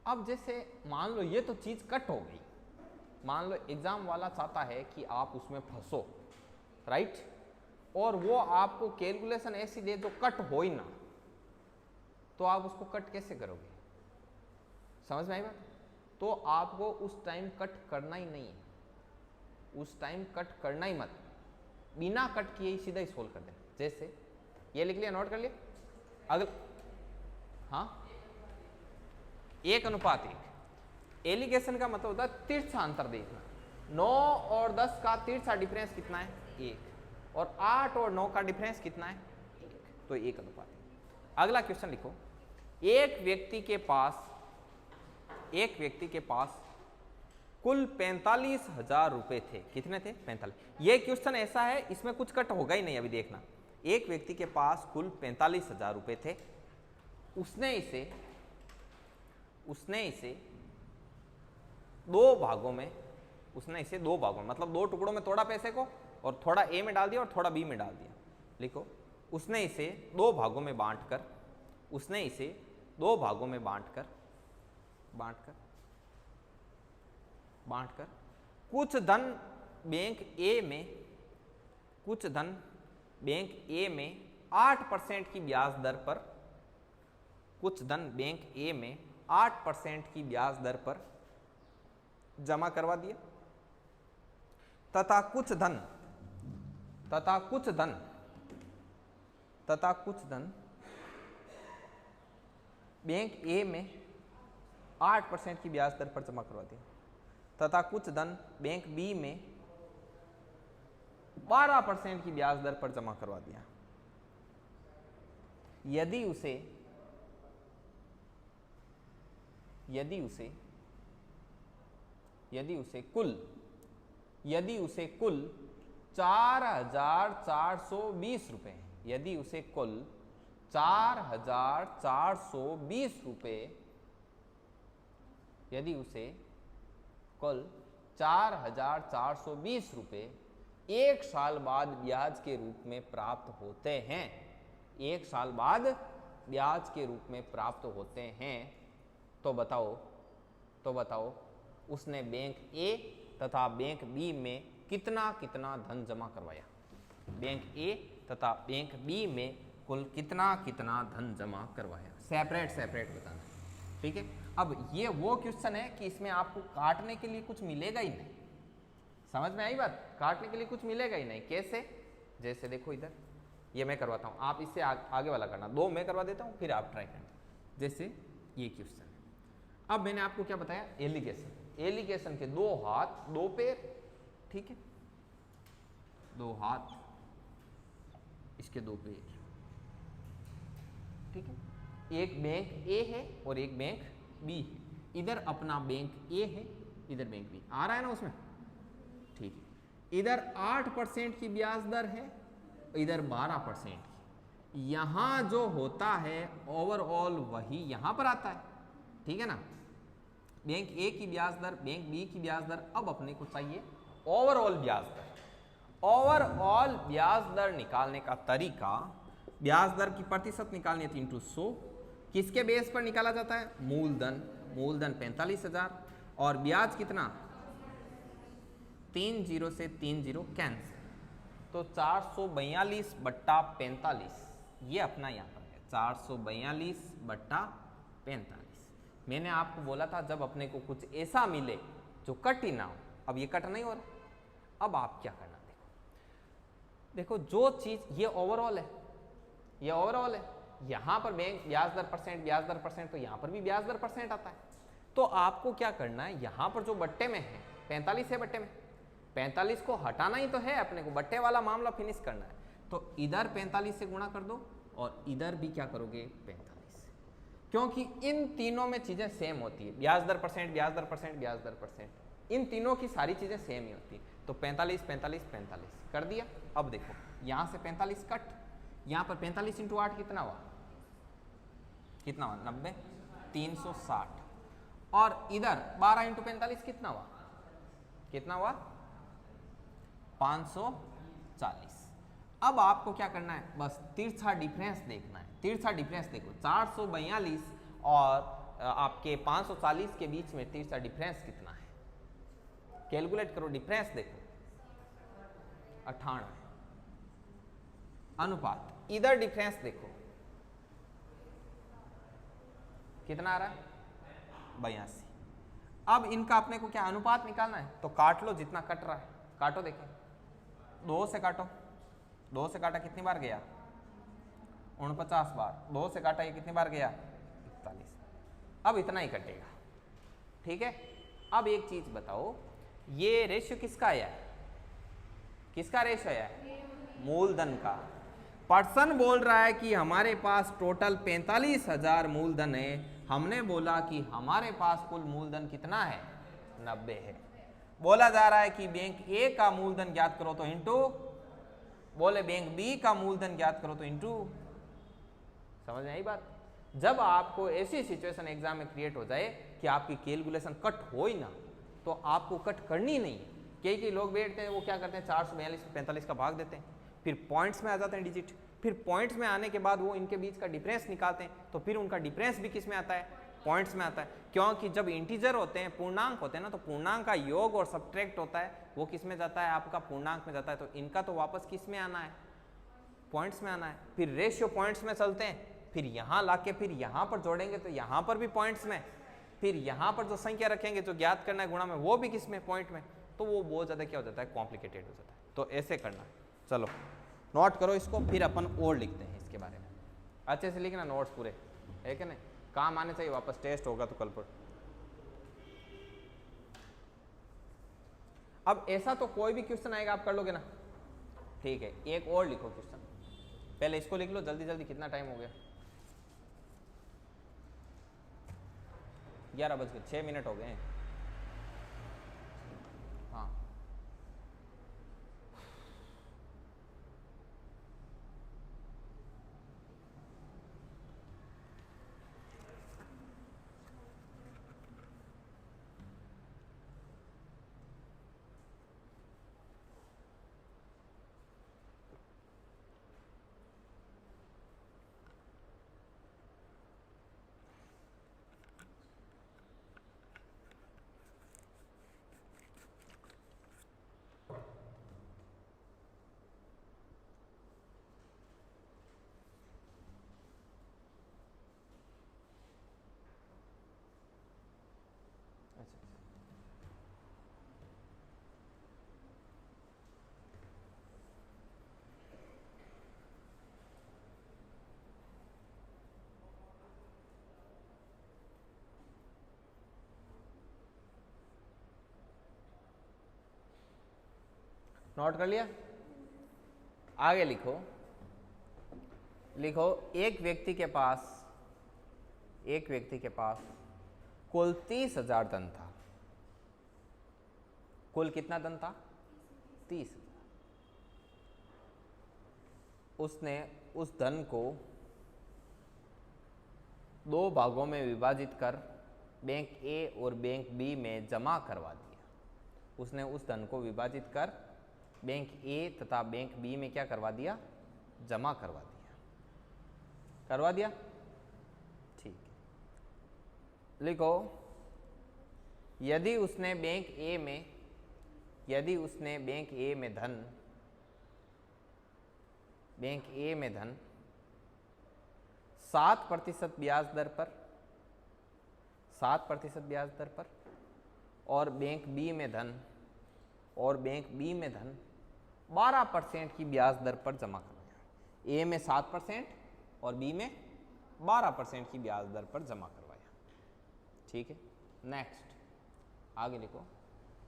अब जैसे मान लो ये तो चीज कट हो गई, मान लो एग्जाम वाला चाहता है कि आप उसमें फंसो, राइट, और वो आपको कैलकुलेशन ऐसी दे जो कट हो ही ना, तो आप उसको कट कैसे करोगे? समझ में आई बात? तो आपको उस टाइम कट करना ही नहीं है, उस टाइम कट करना ही मत, बिना कट किए ही सीधा ही सोल्व कर देना। जैसे ये लिख लिया, नोट कर लिया, अगला, हाँ 1:1। एलिगेशन का मतलब होता है तिरछांतर देखना। 9 और 10 का तिरछा डिफरेंस कितना है? 1। और 8 और 9 का डिफरेंस कितना है? 1। तो 1:1। अगला क्वेश्चन लिखो, एक व्यक्ति के पास कुल 45,000 रुपए थे। कितने थे? 45। ये क्वेश्चन ऐसा है, इसमें कुछ कट होगा ही नहीं, अभी देखना। एक व्यक्ति के पास कुल 45,000 रुपए थे, उसने इसे दो भागों में मतलब 2 टुकड़ों में तोड़ा पैसे को, और थोड़ा ए में डाल दिया और थोड़ा बी में डाल दिया। लिखो, उसने इसे 2 भागों में बांटकर कुछ धन बैंक ए में 8% की ब्याज दर पर, कुछ धन बैंक ए में 8% की ब्याज दर पर जमा करवा दिया, तथा कुछ धन बैंक ए में 8% की ब्याज दर पर जमा करवा दिया, तथा कुछ धन बैंक बी में 12% की ब्याज दर पर जमा करवा दिया। यदि उसे कुल 4,420 रुपए, यदि उसे कुल 4,420 रुपए, यदि उसे कुल 4,420 रुपए 1 साल बाद ब्याज के रूप में प्राप्त होते हैं, 1 साल बाद ब्याज के रूप में प्राप्त होते हैं, तो बताओ उसने बैंक ए तथा बैंक बी में कितना धन जमा करवाया? बैंक ए तथा बैंक बी में कुल कितना धन जमा करवाया? सेपरेट बताना, ठीक है। अब ये वो क्वेश्चन है कि इसमें आपको काटने के लिए कुछ मिलेगा ही नहीं। समझ में आई बात? काटने के लिए कुछ मिलेगा ही नहीं। कैसे? जैसे देखो इधर, ये मैं करवाता हूँ, आप इससे आगे वाला करना, 2 मैं करवा देता हूँ, फिर आप ट्राई करना। जैसे ये क्वेश्चन है, अब मैंने आपको क्या बताया? एलिगेशन के 2 हाथ 2 पैर, ठीक है, 2 हाथ, इसके 2 पैर, ठीक है। एक बैंक ए है और एक बैंक बी है। इधर अपना बैंक ए है, इधर बैंक बी। आ रहा है ना उसमें? ठीक है। इधर 8% की ब्याज दर है, इधर 12% की। यहां जो होता है ओवरऑल वही यहां पर आता है, ठीक है ना। बैंक ए की ब्याज दर, बैंक बी की ब्याज दर। अब अपने को चाहिए ओवरऑल ब्याज दर। ओवरऑल ब्याज दर निकालने का तरीका, ब्याज दर की प्रतिशत निकालनी है 3/100। किसके बेस पर निकाला जाता है? मूलधन 45,000 और ब्याज कितना? 3 0 से 3 0 कैंसिल, तो 442/45 ये अपना यहाँ पर है, 442/45। मैंने आपको बोला था जब अपने को कुछ ऐसा मिले जो कट ही ना हो। अब ये कट नहीं हो रहा, अब आप क्या करना? देखो जो चीज, ये ओवरऑल है, यहां पर बैंक ब्याज दर परसेंट, तो यहां पर भी ब्याज दर परसेंट आता है। तो आपको क्या करना है? यहां पर जो बट्टे में है 45 है, बट्टे में 45 को हटाना ही तो है अपने को, बट्टे वाला मामला फिनिश करना है। तो इधर 45 से गुणा कर दो और इधर भी क्या करोगे? 45 से, क्योंकि इन तीनों में चीजें सेम होती है, ब्याज दर परसेंट, इन तीनों की सारी चीजें सेम ही होती है। तो 45 कर दिया। अब देखो यहां से 45 कट, यहां पर 45 × 8 कितना हुआ? 90, 360। और इधर 12 × 45 कितना हुआ? 540। अब आपको क्या करना है? बस तिरछा डिफरेंस देखना है। तिरछा डिफरेंस देखो, 442 और आपके 540 के बीच में तीसरा डिफरेंस कितना है? कैलकुलेट करो, डिफरेंस देखो 98 अनुपात, इधर डिफरेंस देखो कितना आ रहा है? 82। अब इनका अपने को क्या अनुपात निकालना है, तो काट लो जितना कट रहा है, काटो देखें, 2 से काटो, 2 से काटा कितनी बार गया? 49 बार। 2 से काटा ये कितनी बार गया? 41। अब इतना ही कटेगा, ठीक है। अब एक चीज बताओ, ये रेशियो किसका आया है? किसका रेशियो आया है? मूलधन का। पर्सन बोल रहा है कि हमारे पास टोटल 45,000 मूलधन है, हमने बोला कि हमारे पास कुल मूलधन कितना है? 90 है। बोला जा रहा है कि बैंक ए का मूलधन ज्ञात करो तो इंटू, बोले बैंक बी का मूलधन ज्ञात करो तो इंटू। समझ में आई बात? जब आपको ऐसी सिचुएशन एग्जाम में क्रिएट हो जाए कि आपकी कैलकुलेशन कट हो ही ना, तो आपको कट करनी नहीं है। कई लोग बैठते हैं, वो क्या करते हैं, 442 को 45 का भाग देते हैं, फिर पॉइंट्स में आ जाते हैं डिजिट, फिर पॉइंट्स में आने के बाद वो इनके बीच का डिफरेंस निकालते हैं, तो फिर उनका डिफरेंस भी किस में आता है? पॉइंट्स में आता है। क्योंकि जब इंटीजर होते हैं, पूर्णांक होते हैं ना, तो पूर्णांक का योग और सब्ट्रैक्ट होता है, वो किस में जाता है? आपका पूर्णांक में जाता है। तो इनका तो वापस किस में आना है? पॉइंट्स में आना है। फिर रेशियो पॉइंट्स में चलते हैं, फिर यहाँ लाके फिर यहाँ पर जोड़ेंगे तो यहाँ पर भी पॉइंट्स में, फिर यहाँ पर जो संख्या रखेंगे जो ज्ञात करना है गुणा में, वो भी किस में? पॉइंट में। तो वो बहुत ज़्यादा क्या हो जाता है? कॉम्प्लिकेटेड हो जाता है। तो ऐसे करना है। चलो नोट करो इसको, फिर अपन और लिखते हैं इसके बारे में। अच्छे से लिखना नोट्स पूरे, है कि नहीं? काम आने चाहिए, वापस टेस्ट होगा तो कल पर। अब ऐसा तो कोई भी क्वेश्चन आएगा आप कर लोगे ना? ठीक है, एक और लिखो क्वेश्चन, पहले इसको लिख लो जल्दी जल्दी। कितना टाइम हो गया? 11 बज गए, 6 मिनट हो गए हैं। हाँ नोट कर लिया? आगे लिखो, लिखो एक व्यक्ति के पास कुल 30,000 धन था। कुल कितना धन था? 30,000। उसने उस धन को 2 भागों में विभाजित कर बैंक ए और बैंक बी में जमा करवा दिया। उसने उस धन को विभाजित कर बैंक ए तथा बैंक बी में क्या करवा दिया? जमा करवा दिया। करवा दिया? ठीक है। लिखो, यदि उसने बैंक ए में धन 7% ब्याज दर पर, 7% ब्याज दर पर, और बैंक बी में धन 12% की ब्याज दर पर जमा करवाया। ए में 7% और बी में 12% की ब्याज दर पर जमा करवाया। ठीक है, नेक्स्ट आगे लिखो,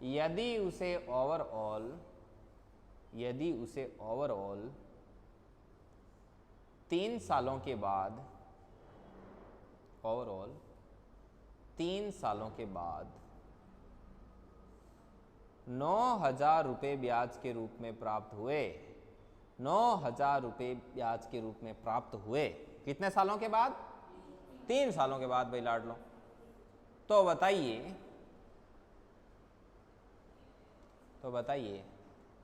यदि उसे ओवरऑल 3 सालों के बाद 9,000 रुपये ब्याज के रूप में प्राप्त हुए। 9,000 रुपये ब्याज के रूप में प्राप्त हुए। कितने सालों के बाद? 3 सालों के बाद भाई लाड लो। तो बताइए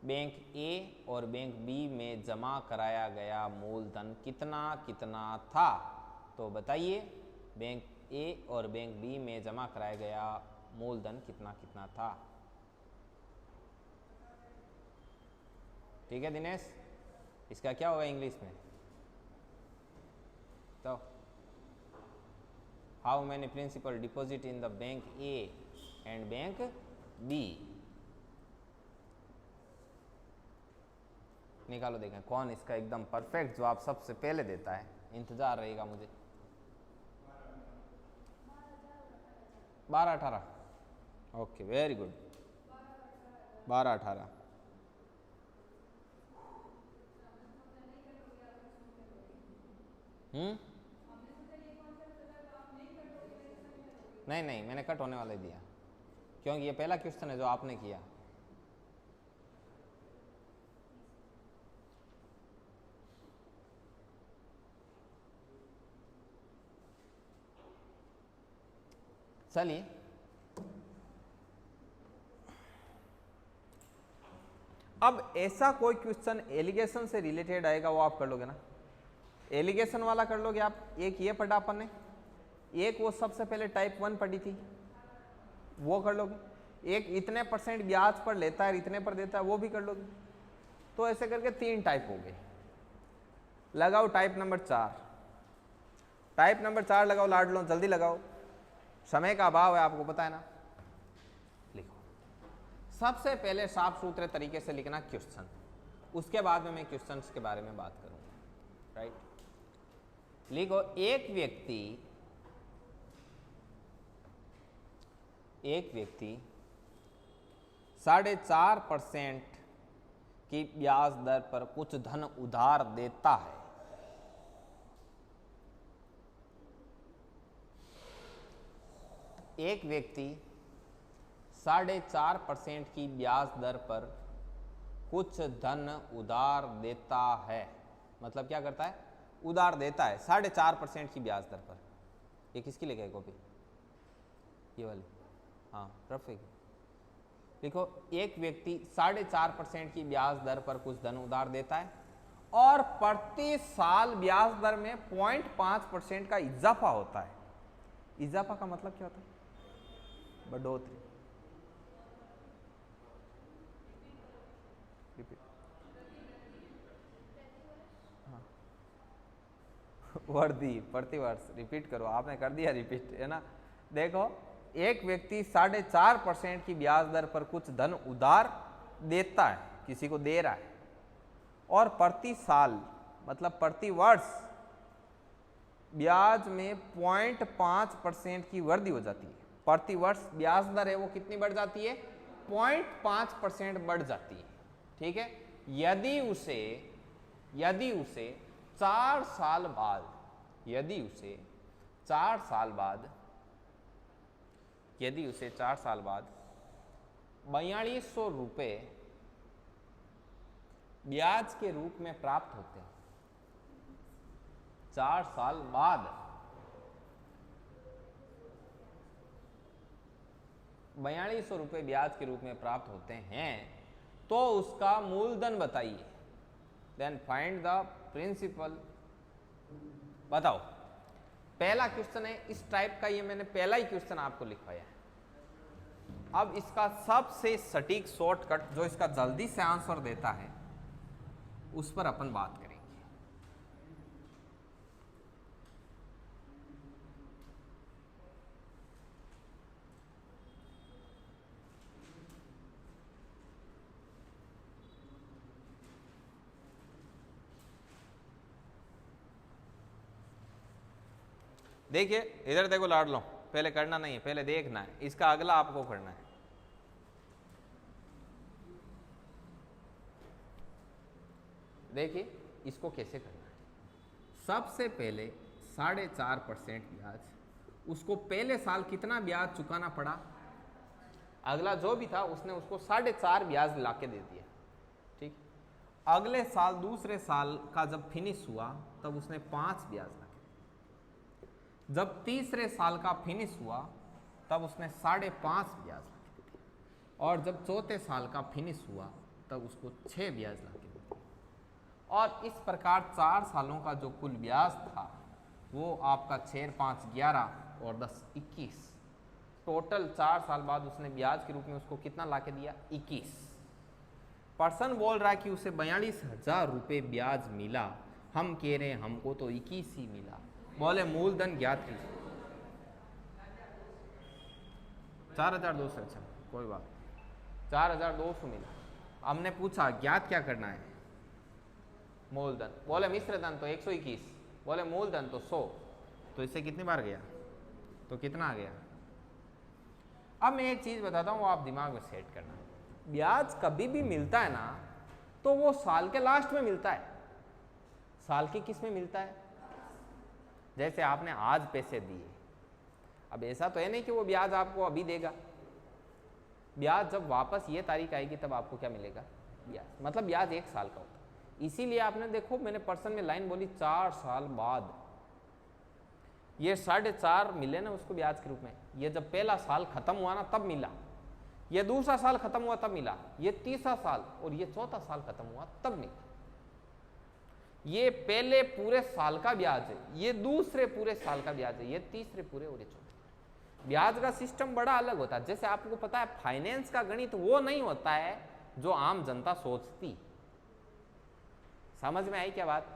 बैंक ए और बैंक बी में जमा कराया गया मूलधन कितना कितना था? तो बताइए, बैंक ए और बैंक बी में जमा कराया गया मूलधन कितना कितना था। ठीक है दिनेश, इसका क्या होगा इंग्लिश में? तो how many principal deposit in the bank A and bank B. निकालो, देखें कौन इसका एकदम परफेक्ट जवाब सबसे पहले देता है। इंतजार रहेगा मुझे। 12-18। Okay, very good. 12-18। नहीं नहीं, मैंने कट होने वाला ही दिया, क्योंकि ये पहला क्वेश्चन है जो आपने किया। चलिए, अब ऐसा कोई क्वेश्चन एलिगेशन से रिलेटेड आएगा, वो आप कर लोगे ना। एलिगेशन वाला कर लोगे आप। एक ये पढ़ा अपन ने, एक वो सबसे पहले टाइप 1 पढ़ी थी, वो कर लोगे। एक इतने % ब्याज पर लेता है, इतने पर देता है, वो भी कर लोगे। तो ऐसे करके 3 टाइप हो गए। लगाओ टाइप नंबर 4। टाइप नंबर 4 लगाओ, लाड लो, जल्दी लगाओ, समय का अभाव है, आपको पता है ना। लिखो, सबसे पहले साफ सुथरे तरीके से लिखना क्वेश्चन, उसके बाद में मैं क्वेश्चंस के बारे में बात करूंगा। राइट, लिखो, एक व्यक्ति 4.5% की ब्याज दर पर कुछ धन उधार देता है। एक व्यक्ति 4.5% की ब्याज दर पर कुछ धन उधार देता है। मतलब क्या करता है? उधार देता है 4.5% की ब्याज दर पर। ये किसकी लिखा है कॉपी? ये वाली, हाँ परफेक्ट। देखो, एक व्यक्ति 4.5% की ब्याज दर पर कुछ धन उधार देता है और प्रति साल ब्याज दर में 0.5% का इजाफा होता है। इजाफा का मतलब क्या होता है? बढ़ोतरी। हाँ, वर्दी, प्रतिवर्ष। रिपीट करो, आपने कर दिया रिपीट, है ना। देखो, एक व्यक्ति 4.5% की ब्याज दर पर कुछ धन उधार देता है, किसी को दे रहा है, और प्रति साल मतलब प्रति वर्ष ब्याज में 0.5% की वृद्धि हो जाती है। प्रति वर्ष ब्याज दर है वो कितनी बढ़ जाती है? 0.5% बढ़ जाती है। ठीक है, यदि उसे 4 साल बाद 4200 रुपये ब्याज के रूप में प्राप्त होते हैं, 4 साल बाद 4200 रुपये ब्याज के रूप में प्राप्त होते हैं, तो उसका मूलधन बताइए। Then find the principal. बताओ, पहला क्वेश्चन है इस टाइप का, ये मैंने पहला ही क्वेश्चन आपको लिखवाया है। अब इसका सबसे सटीक शॉर्टकट जो इसका जल्दी से आंसर देता है, उस पर अपन बात करेंगे। देखिए, इधर देखो लाड लो, पहले करना नहीं है, पहले देखना है, इसका अगला आपको करना है। देखिए इसको कैसे करना है। सबसे पहले 4.5% ब्याज, उसको पहले साल कितना ब्याज चुकाना पड़ा, अगला जो भी था उसने उसको 4.5 ब्याज लाके दे दिया। ठीक, अगले साल दूसरे साल का जब फिनिश हुआ तब उसने 5 ब्याज लाके, जब तीसरे साल का फिनिश हुआ तब उसने 5.5 ब्याज लाके दे दिया, और जब चौथे साल का फिनिश हुआ तब उसको 6 ब्याज लाके दे दिया। और इस प्रकार 4 सालों का जो कुल ब्याज था वो आपका 6 5 11 और 10 21, टोटल 4 साल बाद उसने ब्याज के रूप में उसको कितना ला के दिया 21। पर्सन बोल रहा है कि उसे 42,000 रुपये ब्याज मिला, हम कह रहे हैं हमको तो 21 ही मिला। बोले मूलधन ज्ञात कीजिए। 4,200, अच्छा कोई बात, 4,200 मिला। हमने पूछा ज्ञात क्या करना है, मूलधन। बोले मिश्र धन तो 121, बोले मूलधन तो 100, तो इससे कितनी बार गया, तो कितना आ गया। अब मैं एक चीज बताता हूँ, आप दिमाग में सेट करना। ब्याज कभी भी मिलता है ना, तो वो साल के लास्ट में मिलता है। साल के किस में मिलता है, जैसे आपने आज पैसे दिए, अब ऐसा तो है नहीं कि वो ब्याज आपको अभी देगा। ब्याज जब वापस ये तारीख आएगी तब आपको क्या मिलेगा, ब्याज। मतलब ब्याज 1 साल का होता है। इसीलिए आपने देखो मैंने पर्सन में लाइन बोली 4 साल बाद, ये 4.5 मिले ना उसको ब्याज के रूप में। ये जब पहला साल खत्म हुआ ना तब मिला, ये दूसरा साल खत्म हुआ तब मिला, ये तीसरा साल और ये चौथा साल खत्म हुआ तब मिला। ये पहले पूरे साल का ब्याज है, ये दूसरे पूरे साल का ब्याज है, ये तीसरे पूरे और ये चौथे। ब्याज का सिस्टम बड़ा अलग होता है। जैसे आपको पता है फाइनेंस का गणित वो नहीं होता है जो आम जनता सोचती। समझ में आई क्या बात।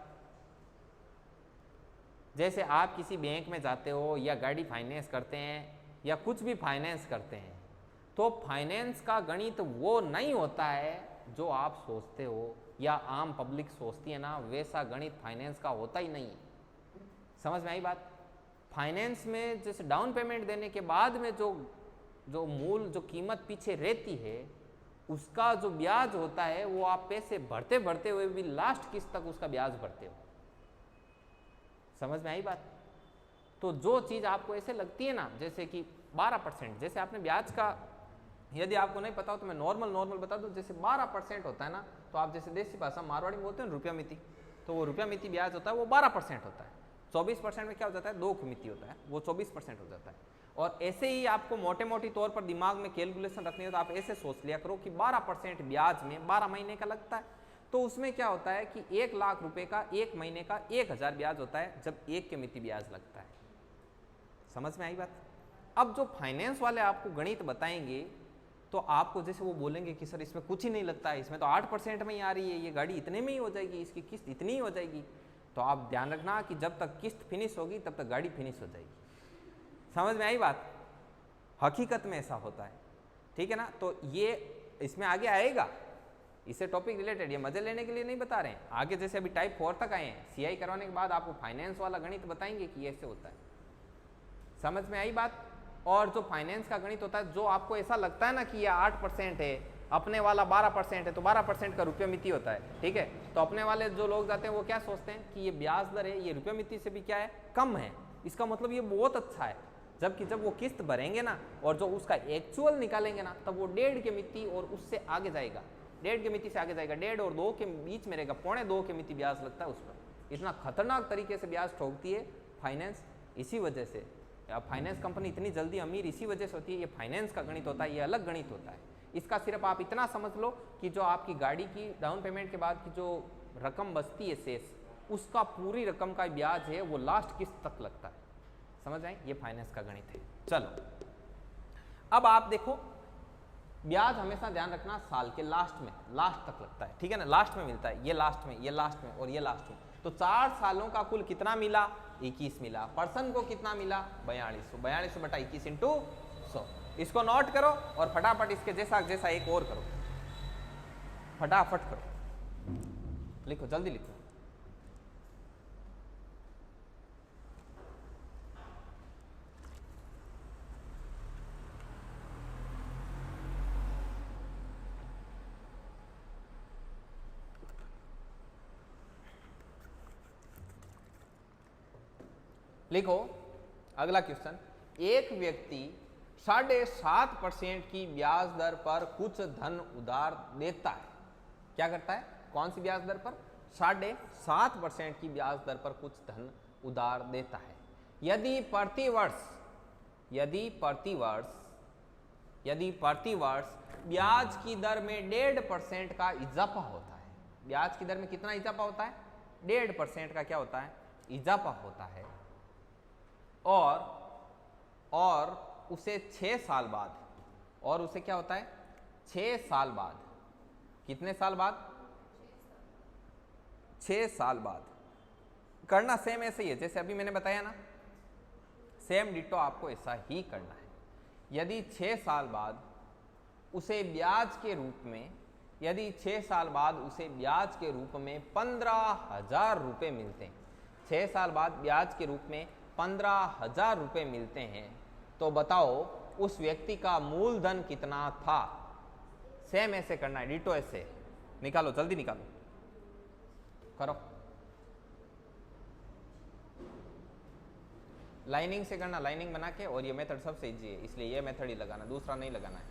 जैसे आप किसी बैंक में जाते हो या गाड़ी फाइनेंस करते हैं या कुछ भी फाइनेंस करते हैं, तो फाइनेंस का गणित वो नहीं होता है जो आप सोचते हो या आम पब्लिक सोचती है ना, वैसा गणित फाइनेंस का होता ही नहीं है। समझ में आई बात। फाइनेंस में जैसे डाउन पेमेंट देने के बाद में जो मूल जो कीमत पीछे रहती है, उसका जो ब्याज होता है वो आप पैसे भरते भरते हुए भी लास्ट किस्त तक उसका ब्याज भरते हो। समझ में आई बात। तो जो चीज़ आपको ऐसे लगती है ना, जैसे कि 12%, जैसे आपने ब्याज का, यदि आपको नहीं पता हो तो मैं नॉर्मल बता दूं। जैसे 12% होता है ना, तो आप जैसे देसी भाषा मारवाड़ी में बोलते हैं रुपया मिति, तो वो रुपया मिति ब्याज होता है वो 12% होता है। 24% में क्या हो जाता है, 2 मिति होता है, वो 24% हो जाता है। और ऐसे ही आपको मोटे मोटी तौर पर दिमाग में कैलकुलेशन रखनी हो तो आप ऐसे सोच लिया करो कि 12% ब्याज में 12 महीने का लगता है, तो उसमें क्या होता है कि 1 लाख रुपए का 1 महीने का 1,000 ब्याज होता है जब 1 के मिति ब्याज लगता है। समझ में आई बात। अब जो फाइनेंस वाले आपको गणित बताएंगे तो आपको जैसे वो बोलेंगे कि सर इसमें कुछ ही नहीं लगता है, इसमें तो 8% में ही आ रही है, ये गाड़ी इतने में ही हो जाएगी, इसकी किस्त इतनी ही हो जाएगी। तो आप ध्यान रखना कि जब तक किस्त फिनिश होगी तब तक गाड़ी फिनिश हो जाएगी। समझ में आई बात। हकीकत में ऐसा होता है, ठीक है ना। तो ये इसमें आगे आएगा, इससे टॉपिक रिलेटेड, ये मजे लेने के लिए नहीं बता रहे हैं। आगे जैसे अभी टाइप 4 तक आए हैं, सीआई करवाने के बाद आपको फाइनेंस वाला गणित बताएंगे कि ऐसे होता है। समझ में आई बात। और जो फाइनेंस का गणित होता है, जो आपको ऐसा लगता है ना कि ये 8% है, अपने वाला 12% है, तो 12% का रुपया मिति होता है, ठीक है। तो अपने वाले जो लोग जाते हैं वो क्या सोचते हैं कि ये ब्याज दर है, ये रुपया मिति से भी क्या है, कम है, इसका मतलब ये बहुत अच्छा है। जबकि जब वो किस्त भरेंगे ना और जो उसका एक्चुअल निकालेंगे ना, तब वो 1.5 के मिति और उससे आगे जाएगा, 1.5 के मिति से आगे जाएगा, 1.5 और 2 के बीच में रहेगा, 1.25 के मिति ब्याज लगता है उस पर। इतना खतरनाक तरीके से ब्याज ठोकती है फाइनेंस। इसी वजह से फाइनेंस कंपनी इतनी जल्दी अमीर इसी वजह से होती है। ये फाइनेंस का गणित होता है, ये अलग गणित होता है। इसका सिर्फ आप इतना समझ लो कि जो आपकी गाड़ी की डाउन पेमेंट के बाद की जो रकम बचती है शेष, उसका पूरी रकम का ब्याज है वो लास्ट किस्त तक लगता है। समझ आए, ये फाइनेंस का गणित है। चलो अब आप देखो, ब्याज हमेशा ध्यान रखना साल के लास्ट में, लास्ट तक लगता है, ठीक है ना। लास्ट में मिलता है, ये लास्ट में, ये लास्ट में और ये लास्ट में। तो 4 सालों का कुल कितना मिला, 21 मिला। पर्सन को कितना मिला, 4200। 4200 बटा 21 इंटू 100। इसको नोट करो और फटाफट इसके जैसा जैसा एक और करो, फटाफट करो, लिखो, जल्दी लिखो। लिखो अगला क्वेश्चन। एक व्यक्ति 7.5% की ब्याज दर पर कुछ धन उधार देता है। क्या करता है, कौन सी ब्याज दर पर, 7.5% की ब्याज दर पर कुछ धन उधार देता है। यदि प्रति वर्ष ब्याज की दर में 1.5% का इजाफा होता है। ब्याज की दर में कितना इजाफा होता है, 1.5% का क्या होता है, इजाफा होता है। और और उसे 6 साल बाद, और उसे क्या होता है 6 साल बाद, कितने साल बाद 6 साल बाद करना सेम ऐसे ही है जैसे अभी मैंने बताया ना, सेम डिटो आपको ऐसा ही करना है। यदि 6 साल बाद उसे ब्याज के रूप में, यदि 6 साल बाद उसे ब्याज के रूप में 15,000 रुपये मिलते हैं, 6 साल बाद ब्याज के रूप में 15,000 रुपये मिलते हैं, तो बताओ उस व्यक्ति का मूलधन कितना था। सेम ऐसे करना है, डिटो ऐसे। निकालो, जल्दी निकालो, करो। लाइनिंग से करना, लाइनिंग बना के, और ये मेथड सबसे इजी है इसलिए ये मेथड ही लगाना, दूसरा नहीं लगाना है।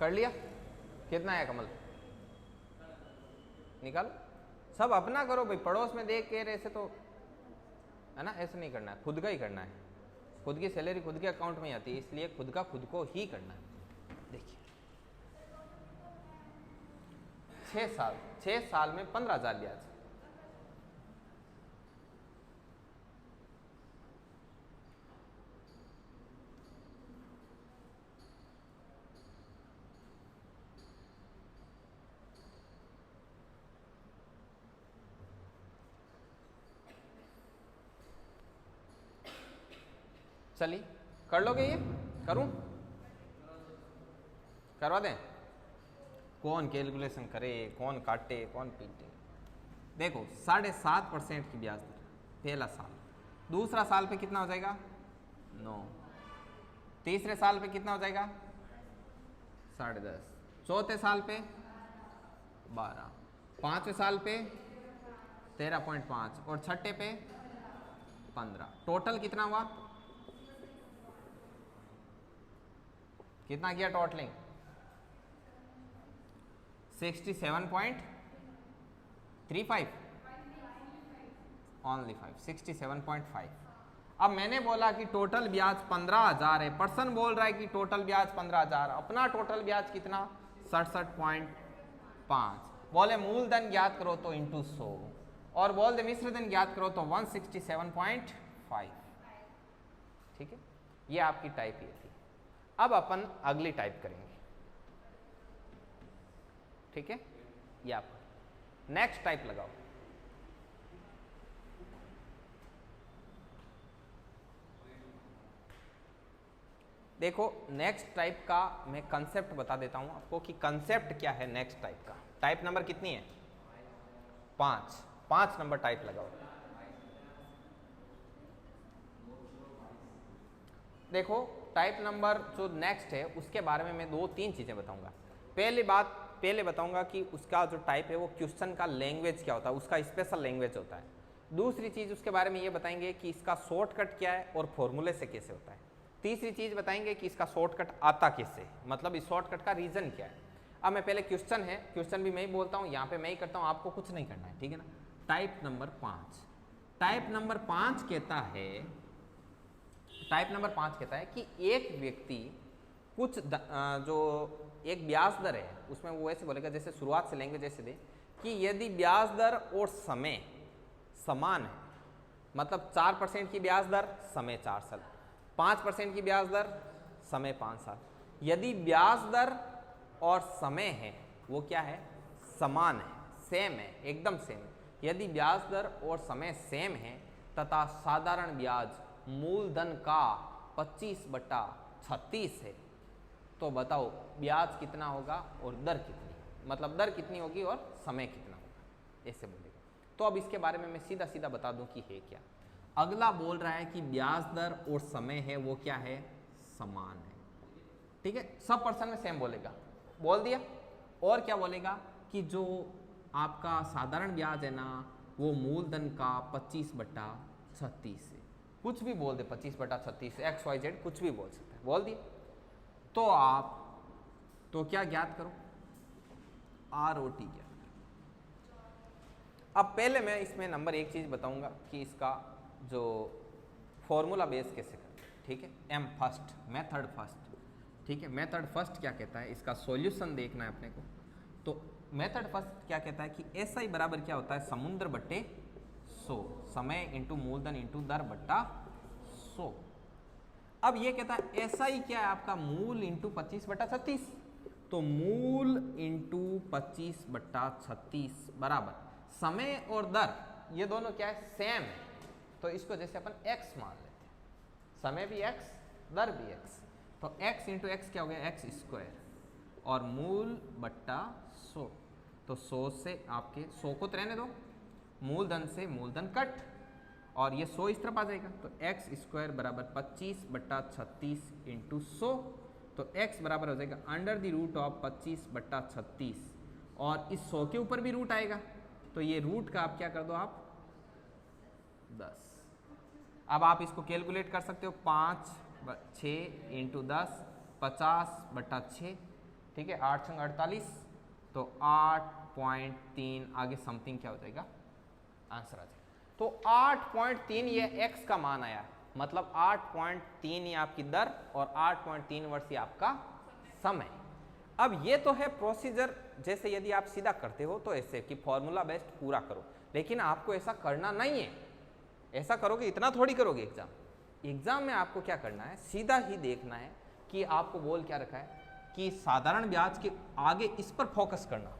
कर लिया? कितना है कमल? निकाल। सब अपना करो भाई, पड़ोस में देख के ऐसे तो है ना, ऐसे नहीं करना है, खुद का ही करना है। खुद की सैलरी खुद के अकाउंट में आती है, इसलिए खुद का खुद को ही करना है। देखिए 6 साल में 15,000 ब्याज, चलिए कर लोगे? ये करूं? करवा दें? कौन कैलकुलेशन करे, कौन काटे, कौन पीटे। देखो 7.5% की ब्याज दर पहला साल, दूसरा साल पे कितना हो जाएगा 9, तीसरे साल पे कितना हो जाएगा 10.5, चौथे साल पे 12, पांचवें साल पे 13.5 और छठे पे 15। टोटल कितना हुआ? कितना किया टोटलिंग? 67.35, ओनली 5, 67.5। अब मैंने बोला कि टोटल ब्याज 15,000 है, पर्सन बोल रहा है कि टोटल ब्याज 15,000, अपना टोटल ब्याज कितना 67.5। बोले मूलधन ज्ञात करो तो इंटू 100, और बोल दे मिश्रधन ज्ञात करो तो 167.5। ठीक है, ये आपकी टाइप ये थी। अब अपन अगली टाइप करेंगे। ठीक है, ये आप नेक्स्ट टाइप लगाओ। देखो नेक्स्ट टाइप का मैं कंसेप्ट बता देता हूं आपको कि कंसेप्ट क्या है नेक्स्ट टाइप का। टाइप नंबर कितनी है? 5 नंबर टाइप लगाओ। देखो टाइप नंबर जो नेक्स्ट है उसके बारे में मैं 2-3 चीजें बताऊंगा। पहले बताऊंगा कि उसका जो टाइप है वो क्वेश्चन का लैंग्वेज क्या होता है, उसका स्पेशल लैंग्वेज होता है। दूसरी चीज उसके बारे में ये बताएंगे कि इसका शॉर्टकट क्या है और फॉर्मूले से कैसे होता है। तीसरी चीज बताएंगे कि इसका शॉर्टकट आता कैसे, मतलब इस शॉर्टकट का रीजन क्या है। अब मैं पहले क्वेश्चन है, क्वेश्चन भी मैं ही बोलता हूँ, यहाँ पे मैं ही करता हूँ, आपको कुछ नहीं करना है, ठीक है ना। टाइप नंबर 5, टाइप नंबर 5 कहता है, टाइप नंबर 5 कहता है कि एक व्यक्ति कुछ जो एक ब्याज दर है उसमें वो ऐसे बोलेगा, जैसे शुरुआत से लैंग्वेज ऐसे दे कि यदि ब्याज दर और समय समान है, मतलब 4% की ब्याज दर समय 4 साल, 5% की ब्याज दर समय 5 साल। यदि ब्याज दर और समय है वो क्या है, समान है, सेम है, एकदम सेम है। यदि ब्याज दर और समय सेम है तथा साधारण ब्याज मूलधन का 25/36 है, तो बताओ ब्याज कितना होगा और दर कितनी, मतलब दर कितनी होगी और समय कितना होगा, ऐसे बोलेगा। तो अब इसके बारे में मैं सीधा सीधा बता दूं कि है क्या। अगला बोल रहा है कि ब्याज दर और समय है वो क्या है, समान है। ठीक है, सब पर्सन में सेम बोलेगा, बोल दिया। और क्या बोलेगा कि जो आपका साधारण ब्याज है ना वो मूलधन का 25/36 से, कुछ भी बोल दे, 25/36 XYZ कुछ भी बोल सकते हैं, बोल दिए। तो आप तो क्या ज्ञात करो, ROT ज्ञात करो। अब पहले मैं इसमें नंबर एक चीज बताऊंगा कि इसका जो फॉर्मूला बेस कैसे करते हैं, ठीक है। M फर्स्ट, मेथड फर्स्ट, ठीक है। मेथड फर्स्ट क्या कहता है, इसका सॉल्यूशन देखना है अपने को। तो मेथड फर्स्ट क्या कहता है कि SI बराबर क्या होता है, समुद्र बट्टे 100, समय इंटू मूलधन इंटू दर बट्टा 100। अब ये कहता है SI क्या है आपका, मूल इंटू 25/36, तो मूल इंटू 25/36 बराबर समय और दर ये दोनों क्या है, सेम है। तो इसको जैसे अपन x मान लेते हैं, समय भी x दर भी x, तो x इंटू एक्स क्या हो गया, x² और मूल बट्टा 100। तो 100 से आपके 100 को तो रहने दो, मूलधन से मूलधन कट और ये 100 इस तरफ आ जाएगा, तो x² बराबर 25/36 इंटू 100। तो x बराबर हो जाएगा √ऑफ 25/36 और इस 100 के ऊपर भी रूट आएगा, तो ये रूट का आप क्या कर दो, आप 10। अब आप इसको कैलकुलेट कर सकते हो, 5/6 इंटू 10 50/6, ठीक है, 8 × 48, तो 8.3 आगे समथिंग क्या हो जाएगा, आंसर आ जाएगा। तो 8.3 ये x का मान आया, मतलब 8.3 ये आपकी दर और 8.3 वर्ष ये आपका समय। अब ये तो है प्रोसीजर, जैसे यदि आप सीधा करते हो तो ऐसे कि फॉर्मूला बेस्ड पूरा करो, लेकिन आपको ऐसा करना नहीं है। ऐसा करोगे इतना थोड़ी करोगे एग्जाम में आपको क्या करना है, सीधा ही देखना है कि आपको बोल क्या रखा है कि साधारण ब्याज के आगे इस पर फोकस करना,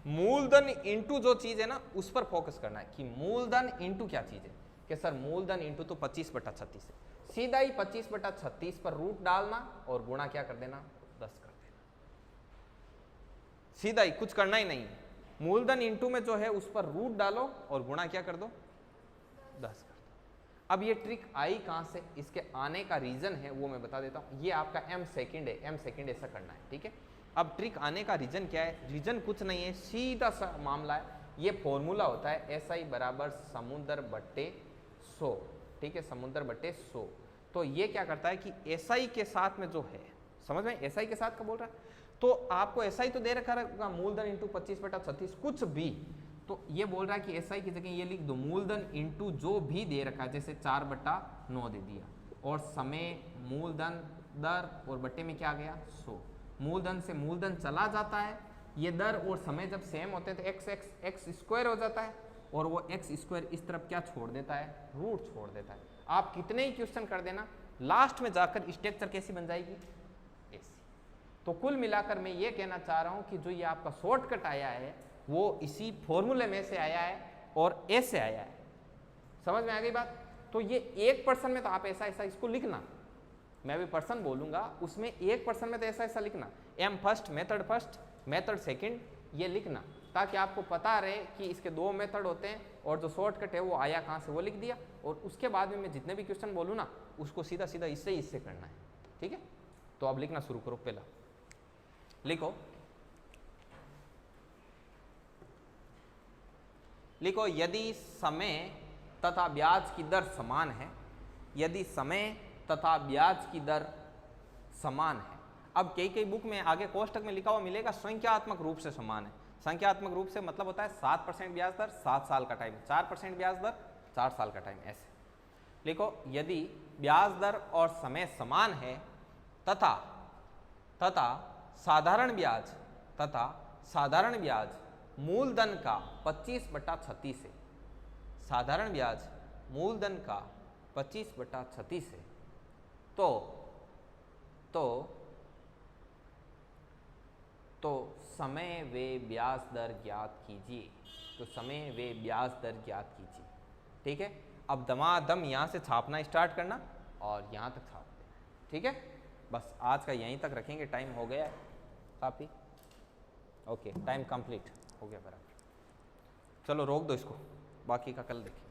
मूलधन इंटू जो चीज है ना उस पर फोकस करना है कि मूलधन इंटू क्या चीज है, कि सर मूलधन इंटू तो 25/36 है, सीधा ही 25/36 पर रूट डालना और गुणा क्या कर देना, 10 कर देना, सीधा ही, कुछ करना ही नहीं है। मूलधन इंटू में जो है उस पर रूट डालो और गुणा क्या कर दो, 10 कर दो। अब ये ट्रिक आई कहां से, इसके आने का रीजन है वो मैं बता देता हूं। ये आपका M सेकंड है, M सेकंड ऐसा करना है, ठीक है। अब ट्रिक आने का रीजन क्या है, रीजन कुछ नहीं है, सीधा सा मामला है। ये फॉर्मूला होता है SI बराबर समुद्र बट्टे 100, ठीक है, समुद्र बट्टे 100। तो ये क्या करता है कि SI के साथ में जो है, समझ में, SI के साथ का बोल रहा है, तो आपको SI तो दे रखा रहेगा मूलधन इंटू 25/36 कुछ भी, तो ये बोल रहा है कि SI की जगह ये लिख दो मूलधन इंटू जो भी दे रखा है, जैसे 4/9 दे दिया, और समय मूलधन दर और बट्टे में क्या आ गया 100। मूलधन से मूलधन चला जाता है, ये दर और समय जब सेम होते हैं तो x² हो जाता है, और वो x² इस तरफ क्या छोड़ देता है, रूट छोड़ देता है। आप कितने ही क्वेश्चन कर देना, लास्ट में जाकर स्ट्रक्चर कैसी बन जाएगी, ऐसी। तो कुल मिलाकर मैं ये कहना चाह रहा हूं कि जो ये आपका शॉर्टकट आया है वो इसी फॉर्मूले में से आया है और ऐसे आया है, समझ में आ गई बात। तो ये 1% में तो आप ऐसा ऐसा इसको लिखना, मैं अभी पर्सन बोलूंगा उसमें 1% में तो ऐसा ऐसा लिखना, M फर्स्ट, मेथड सेकंड, ये लिखना, ताकि आपको पता रहे कि इसके 2 मेथड होते हैं और जो शॉर्टकट है वो आया कहाँ से वो लिख दिया, और उसके बाद में मैं जितने भी क्वेश्चन बोलूँ ना उसको सीधा सीधा इससे करना है, ठीक है। तो अब लिखना शुरू करो, पहला लिखो यदि समय तथा ब्याज की दर समान है, यदि समय तथा ब्याज की दर समान है। अब कई बुक में आगे कोष्टक में लिखा हुआ मिलेगा संख्यात्मक रूप से समान है। संख्यात्मक रूप से मतलब होता है 7% ब्याज दर 7 साल का टाइम, 4% ब्याज दर 4 साल का टाइम, ऐसे लिखो। यदि ब्याज दर और समय समान है तथा साधारण ब्याज मूलधन का 25/36 है, साधारण ब्याज मूलधन का 25/36 है, तो समय वे ब्याज दर ज्ञात कीजिए, तो समय वे ब्याज दर ज्ञात कीजिए, ठीक है। अब दमादम यहाँ से छापना स्टार्ट करना और यहाँ तक छाप देना, ठीक है। बस आज का यहीं तक रखेंगे, टाइम हो गया काफ़ी, ओके, टाइम कंप्लीट हो गया बराबर। चलो रोक दो इसको, बाकी का कल देखें।